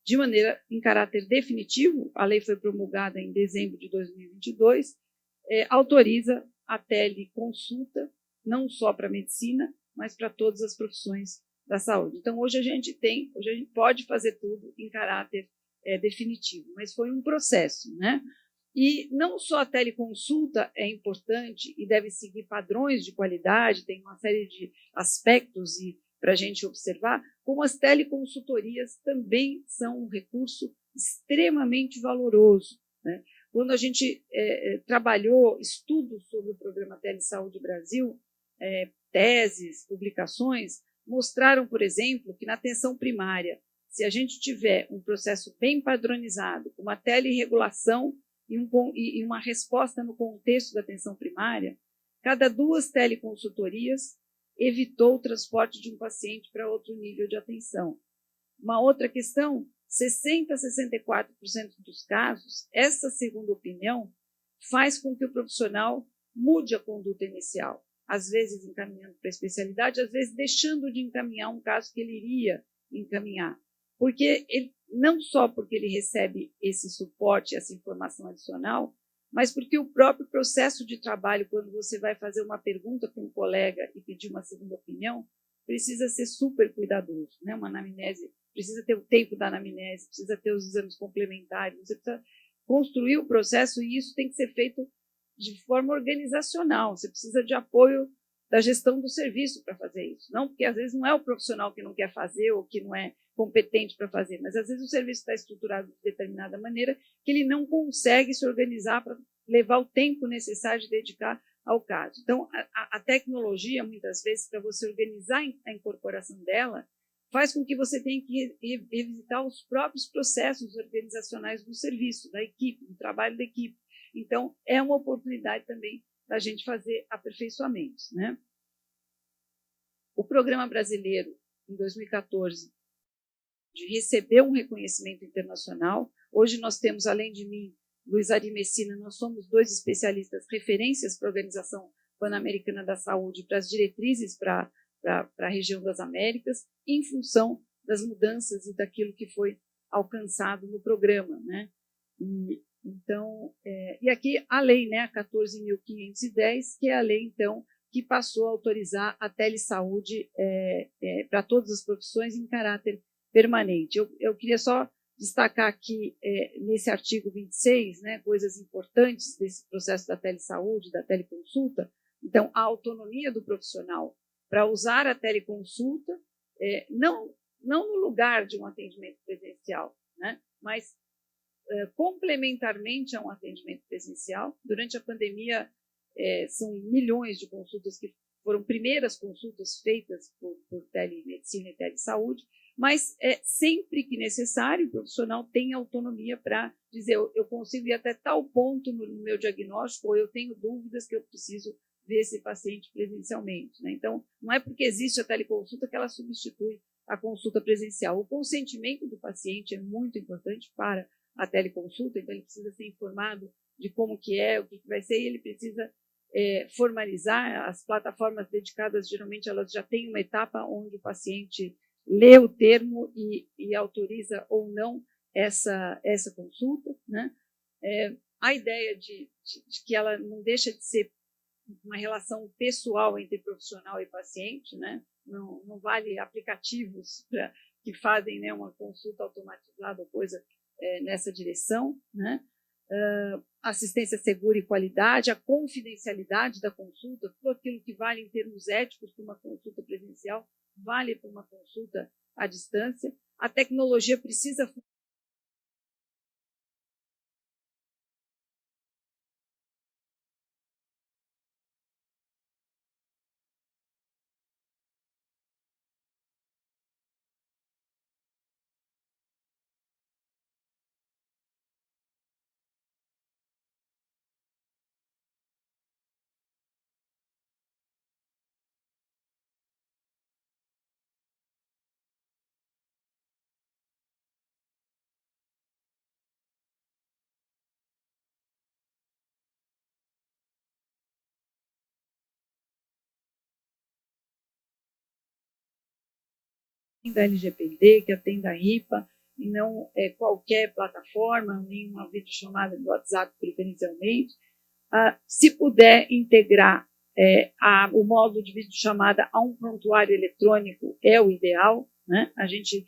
de maneira em caráter definitivo, a lei foi promulgada em dezembro de 2022, autoriza a teleconsulta, não só para a medicina, mas para todas as profissões da saúde. Então, hoje a gente pode fazer tudo em caráter definitivo, mas foi um processo, né? E não só a teleconsulta é importante e deve seguir padrões de qualidade, tem uma série de aspectos para a gente observar, como as teleconsultorias também são um recurso extremamente valoroso, né? Quando a gente trabalhou estudos sobre o programa Telesaúde Brasil, teses, publicações, mostraram, por exemplo, que na atenção primária, se a gente tiver um processo bem padronizado, uma teleregulação e uma resposta no contexto da atenção primária, cada 2 teleconsultorias evitou o transporte de um paciente para outro nível de atenção. Uma outra questão, 60% a 64% dos casos, essa segunda opinião faz com que o profissional mude a conduta inicial, às vezes encaminhando para a especialidade, às vezes deixando de encaminhar um caso que ele iria encaminhar. Não só porque ele recebe esse suporte, essa informação adicional, mas porque o próprio processo de trabalho, quando você vai fazer uma pergunta para um colega e pedir uma segunda opinião, precisa ser super cuidadoso, né? Uma anamnese, precisa ter o tempo da anamnese, precisa ter os exames complementares, você precisa construir o processo e isso tem que ser feito de forma organizacional, você precisa de apoio da gestão do serviço para fazer isso. Não, porque às vezes não é o profissional que não quer fazer ou que não é competente para fazer, mas às vezes o serviço está estruturado de determinada maneira que ele não consegue se organizar para levar o tempo necessário de dedicar ao caso. Então, a tecnologia, muitas vezes, para você organizar a incorporação dela, faz com que você tenha que revisitar os próprios processos organizacionais do serviço, da equipe, do trabalho da equipe. Então, é uma oportunidade também da gente fazer aperfeiçoamentos, né? O programa brasileiro, em 2014, recebeu um reconhecimento internacional. Hoje nós temos, além de mim, Luiz Ari Messina, nós somos 2 especialistas referências para a Organização Pan-Americana da Saúde, para as diretrizes para a região das Américas, em função das mudanças e daquilo que foi alcançado no programa, né? E aqui a lei, né, a 14.510, que é a lei, então, que passou a autorizar a telesaúde para todas as profissões em caráter permanente. Eu queria só destacar aqui, nesse artigo 26, né, coisas importantes desse processo da telesaúde, da teleconsulta. Então, a autonomia do profissional para usar a teleconsulta, não no lugar de um atendimento presencial, né, mas complementarmente a um atendimento presencial. Durante a pandemia, são milhões de consultas que foram primeiras consultas feitas por telemedicina e telesaúde, mas sempre que necessário, o profissional tem autonomia para dizer eu consigo ir até tal ponto no meu diagnóstico ou eu tenho dúvidas que eu preciso ver esse paciente presencialmente, né? Então, não é porque existe a teleconsulta que ela substitui a consulta presencial. O consentimento do paciente é muito importante para a teleconsulta, então ele precisa ser informado de como que é, o que vai ser, e ele precisa formalizar. As plataformas dedicadas, geralmente, elas já têm uma etapa onde o paciente lê o termo e autoriza ou não essa consulta, né? A ideia de que ela não deixa de ser uma relação pessoal entre profissional e paciente, né? Não vale aplicativos que fazem, né, uma consulta automatizada ou coisa nessa direção, né? assistência segura e qualidade, a confidencialidade da consulta, tudo aquilo que vale em termos éticos para uma consulta presencial, vale para uma consulta à distância. A tecnologia precisa da LGPD, que atenda a IPA, e não qualquer plataforma, nenhuma videochamada do WhatsApp preferencialmente. Se puder integrar o módulo de videochamada a um prontuário eletrônico, é o ideal, né? A gente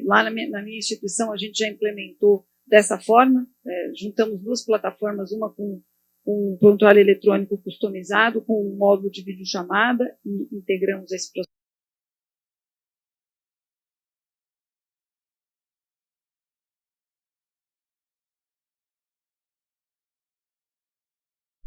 lá na minha instituição, a gente já implementou dessa forma, juntamos duas plataformas, uma com um prontuário eletrônico customizado, com um módulo de videochamada, e integramos esse processo.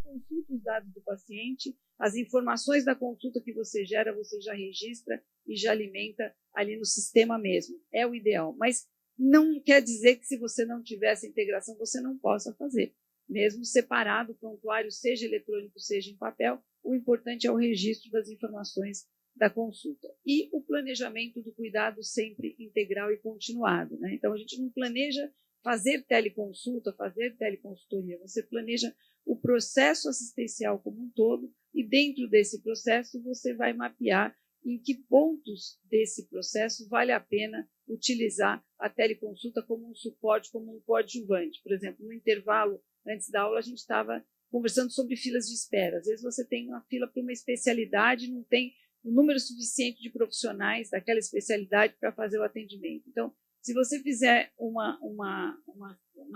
Consulta os dados do paciente, as informações da consulta que você gera, você já registra e já alimenta ali no sistema mesmo. É o ideal. Mas não quer dizer que se você não tiver essa integração, você não possa fazer. Mesmo separado, o prontuário, seja eletrônico, seja em papel, o importante é o registro das informações da consulta. E o planejamento do cuidado sempre integral e continuado, né? Então, a gente não planeja fazer teleconsulta, fazer teleconsultoria, você planeja o processo assistencial como um todo, e dentro desse processo você vai mapear em que pontos desse processo vale a pena utilizar a teleconsulta como um suporte, como um coadjuvante. Por exemplo, no intervalo, antes da aula, a gente estava conversando sobre filas de espera. Às vezes você tem uma fila para uma especialidade e não tem um número suficiente de profissionais daquela especialidade para fazer o atendimento. Então, se você fizer uma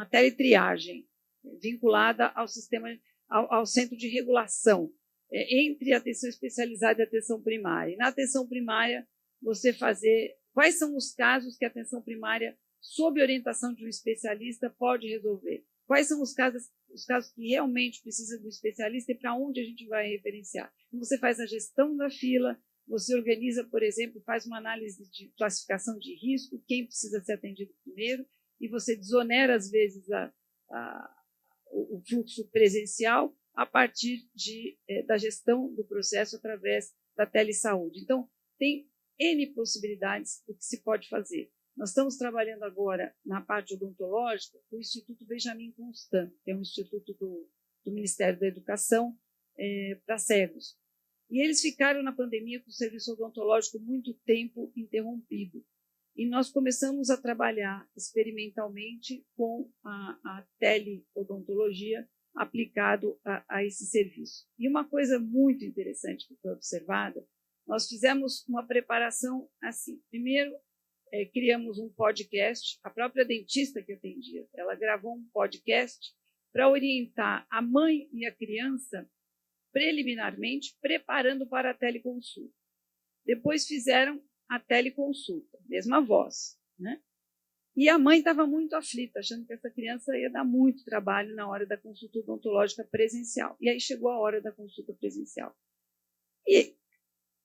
teletriagem vinculada ao sistema, ao centro de regulação, entre a atenção especializada e a atenção primária. E na atenção primária, você fazer quais são os casos que a atenção primária, sob orientação de um especialista, pode resolver. Quais são os casos que realmente precisam do especialista e para onde a gente vai referenciar. Então, você faz a gestão da fila, você organiza, por exemplo, faz uma análise de classificação de risco, quem precisa ser atendido primeiro, e você desonera, às vezes, o fluxo presencial a partir da gestão do processo através da telesaúde. Então, tem N possibilidades do que se pode fazer. Nós estamos trabalhando agora na parte odontológica com o Instituto Benjamin Constant, que é um instituto do Ministério da Educação para cegos. E eles ficaram na pandemia com o serviço odontológico muito tempo interrompido. E nós começamos a trabalhar experimentalmente com a teleodontologia aplicado a esse serviço. E uma coisa muito interessante que foi observada, nós fizemos uma preparação assim. Primeiro, criamos um podcast, a própria dentista que atendia, ela gravou um podcast para orientar a mãe e a criança preliminarmente, preparando para a teleconsulta. Depois fizeram a teleconsulta, mesma voz, né? E a mãe estava muito aflita, achando que essa criança ia dar muito trabalho na hora da consulta odontológica presencial. E aí chegou a hora da consulta presencial. E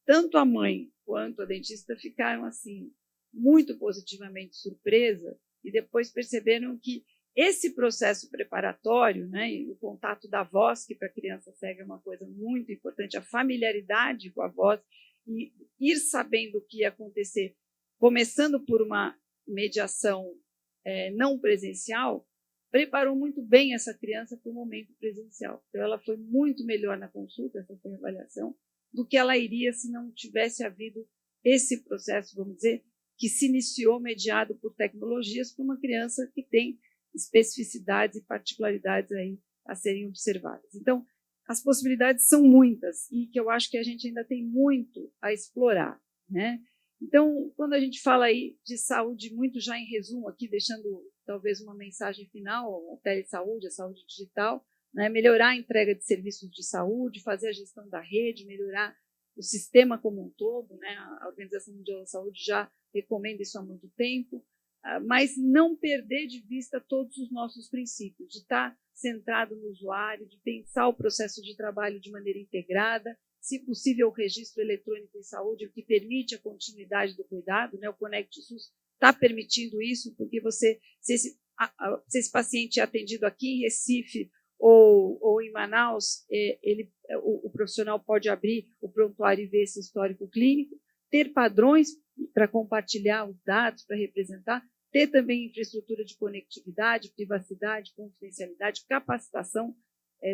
tanto a mãe quanto a dentista ficaram assim muito positivamente surpresas e depois perceberam que esse processo preparatório, né, e o contato da voz, que para a criança cega é uma coisa muito importante, a familiaridade com a voz, e ir sabendo o que ia acontecer, começando por uma mediação não presencial, preparou muito bem essa criança para o momento presencial. Então, ela foi muito melhor na consulta, essa foi a avaliação, do que ela iria se não tivesse havido esse processo, vamos dizer, que se iniciou mediado por tecnologias para uma criança que tem especificidades e particularidades aí a serem observadas. Então, as possibilidades são muitas e que eu acho que a gente ainda tem muito a explorar, né? Então, quando a gente fala aí de saúde, muito já em resumo aqui, deixando talvez uma mensagem final, a telesaúde, a saúde digital, né? Melhorar a entrega de serviços de saúde, fazer a gestão da rede, melhorar o sistema como um todo, né? A Organização Mundial da Saúde já recomenda isso há muito tempo, mas não perder de vista todos os nossos princípios, de estar centrado no usuário, de pensar o processo de trabalho de maneira integrada, se possível o registro eletrônico em saúde, o que permite a continuidade do cuidado, né? O Conect SUS está permitindo isso, porque se esse paciente é atendido aqui em Recife ou em Manaus, o profissional pode abrir o prontuário e ver esse histórico clínico, ter padrões para compartilhar os dados, para representar, ter também infraestrutura de conectividade, privacidade, confidencialidade, capacitação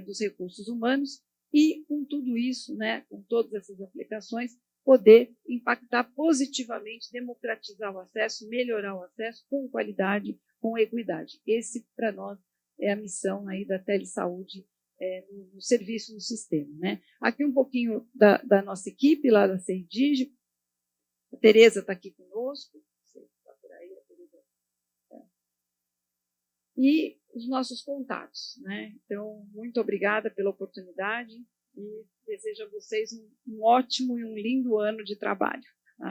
dos recursos humanos e, com tudo isso, né, com todas essas aplicações, poder impactar positivamente, democratizar o acesso, melhorar o acesso com qualidade, com equidade. Esse, para nós, é a missão aí da telesaúde no serviço, no sistema, né? Aqui um pouquinho da nossa equipe, lá da CEIDIG. A Tereza está aqui conosco. Está por aí, a Tereza. E os nossos contatos, né? Então, muito obrigada pela oportunidade e desejo a vocês um ótimo e um lindo ano de trabalho. Tá?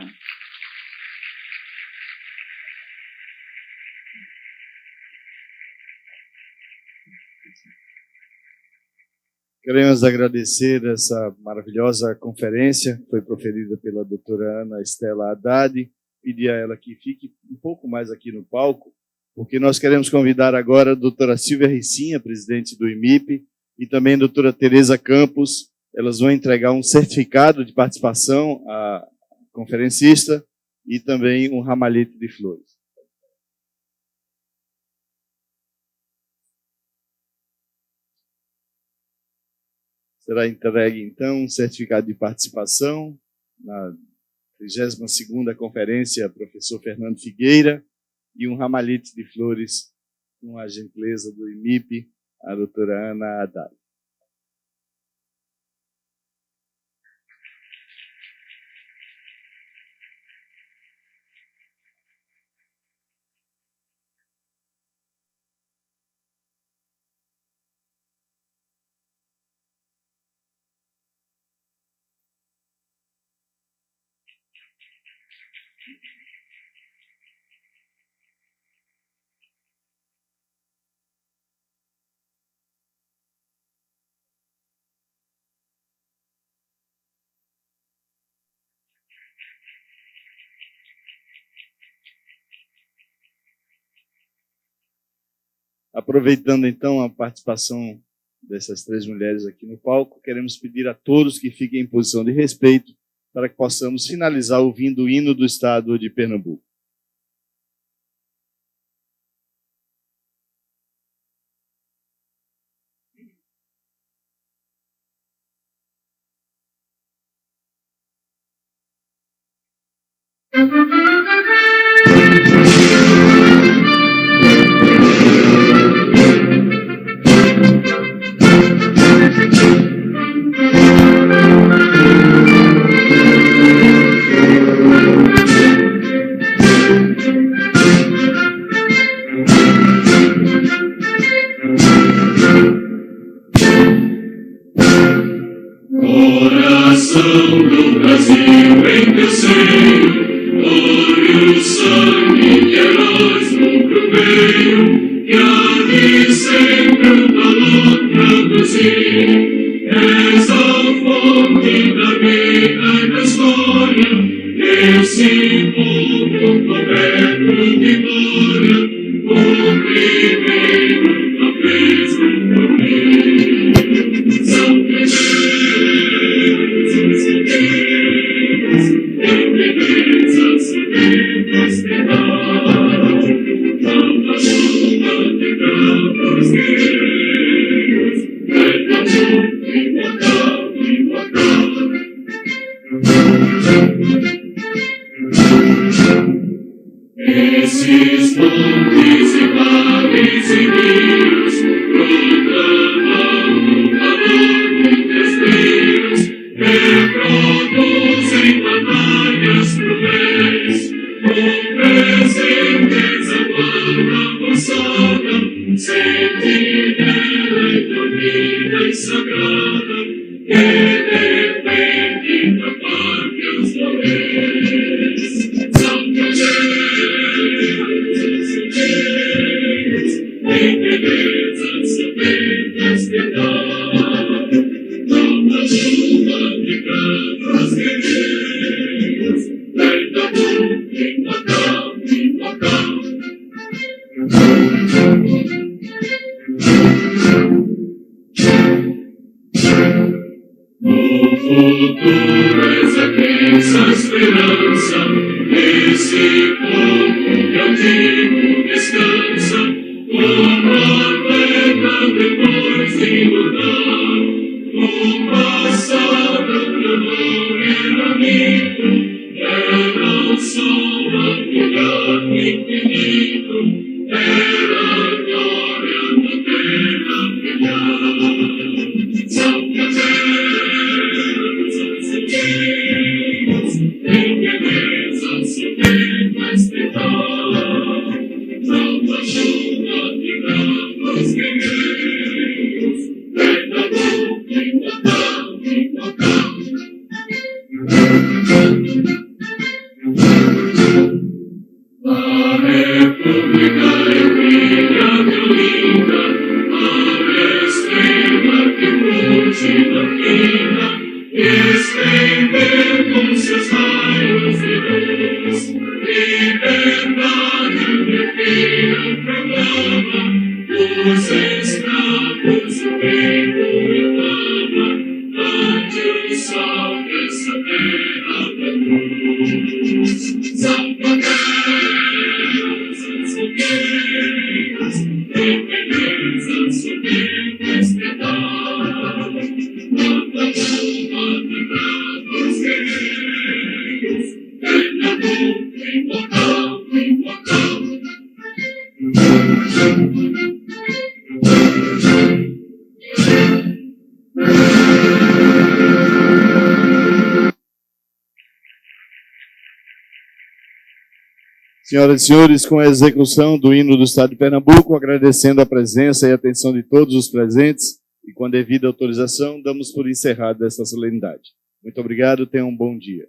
Queremos agradecer essa maravilhosa conferência, que foi proferida pela doutora Ana Estela Haddad. Pedir a ela que fique um pouco mais aqui no palco, porque nós queremos convidar agora a doutora Silvia Ricinha, presidente do IMIP, e também a doutora Tereza Campos. Elas vão entregar um certificado de participação à conferencista e também um ramalhete de flores. Será entregue, então, um certificado de participação na 32ª Conferência Professor Fernando Figueira e um ramalhete de flores com a gentileza do IMIP, a doutora Ana Haddad. Aproveitando, então, a participação dessas 3 mulheres aqui no palco, queremos pedir a todos que fiquem em posição de respeito para que possamos finalizar ouvindo o hino do Estado de Pernambuco. Coração do Brasil em teu seio, olhe o sangue de heróis no veio, que arde sempre o valor traduzir. És a fonte da vida e da história, esse povo coberto de glória, o primeiro da vez no porvir. São esses montes e vales e rios proclamam o valor de teus filhos, reproduzem batalhas cruéis, com presentes aguardam vossa O futuro és a crença, a esperança, esse povo que eu digo descansa, como a terra depois de mudar. O passado que não era mito, era o sol a brilhar infinito, era a glória da terra brilhar. São tem beleza, se tem festival, salva chuva de campos guerreiros, pega bom, imortal. A República é filha violina, a estrela que curte na fina, estender com seus raios de luz, liberdade define proclama, os escravos o peito reclama, ante o sol dessa terra da cruz. São paterras, fogueiras, tem beleza, subir festival. Senhoras e senhores, com a execução do hino do Estado de Pernambuco, agradecendo a presença e a atenção de todos os presentes e com a devida autorização, damos por encerrada esta solenidade. Muito obrigado, tenham um bom dia.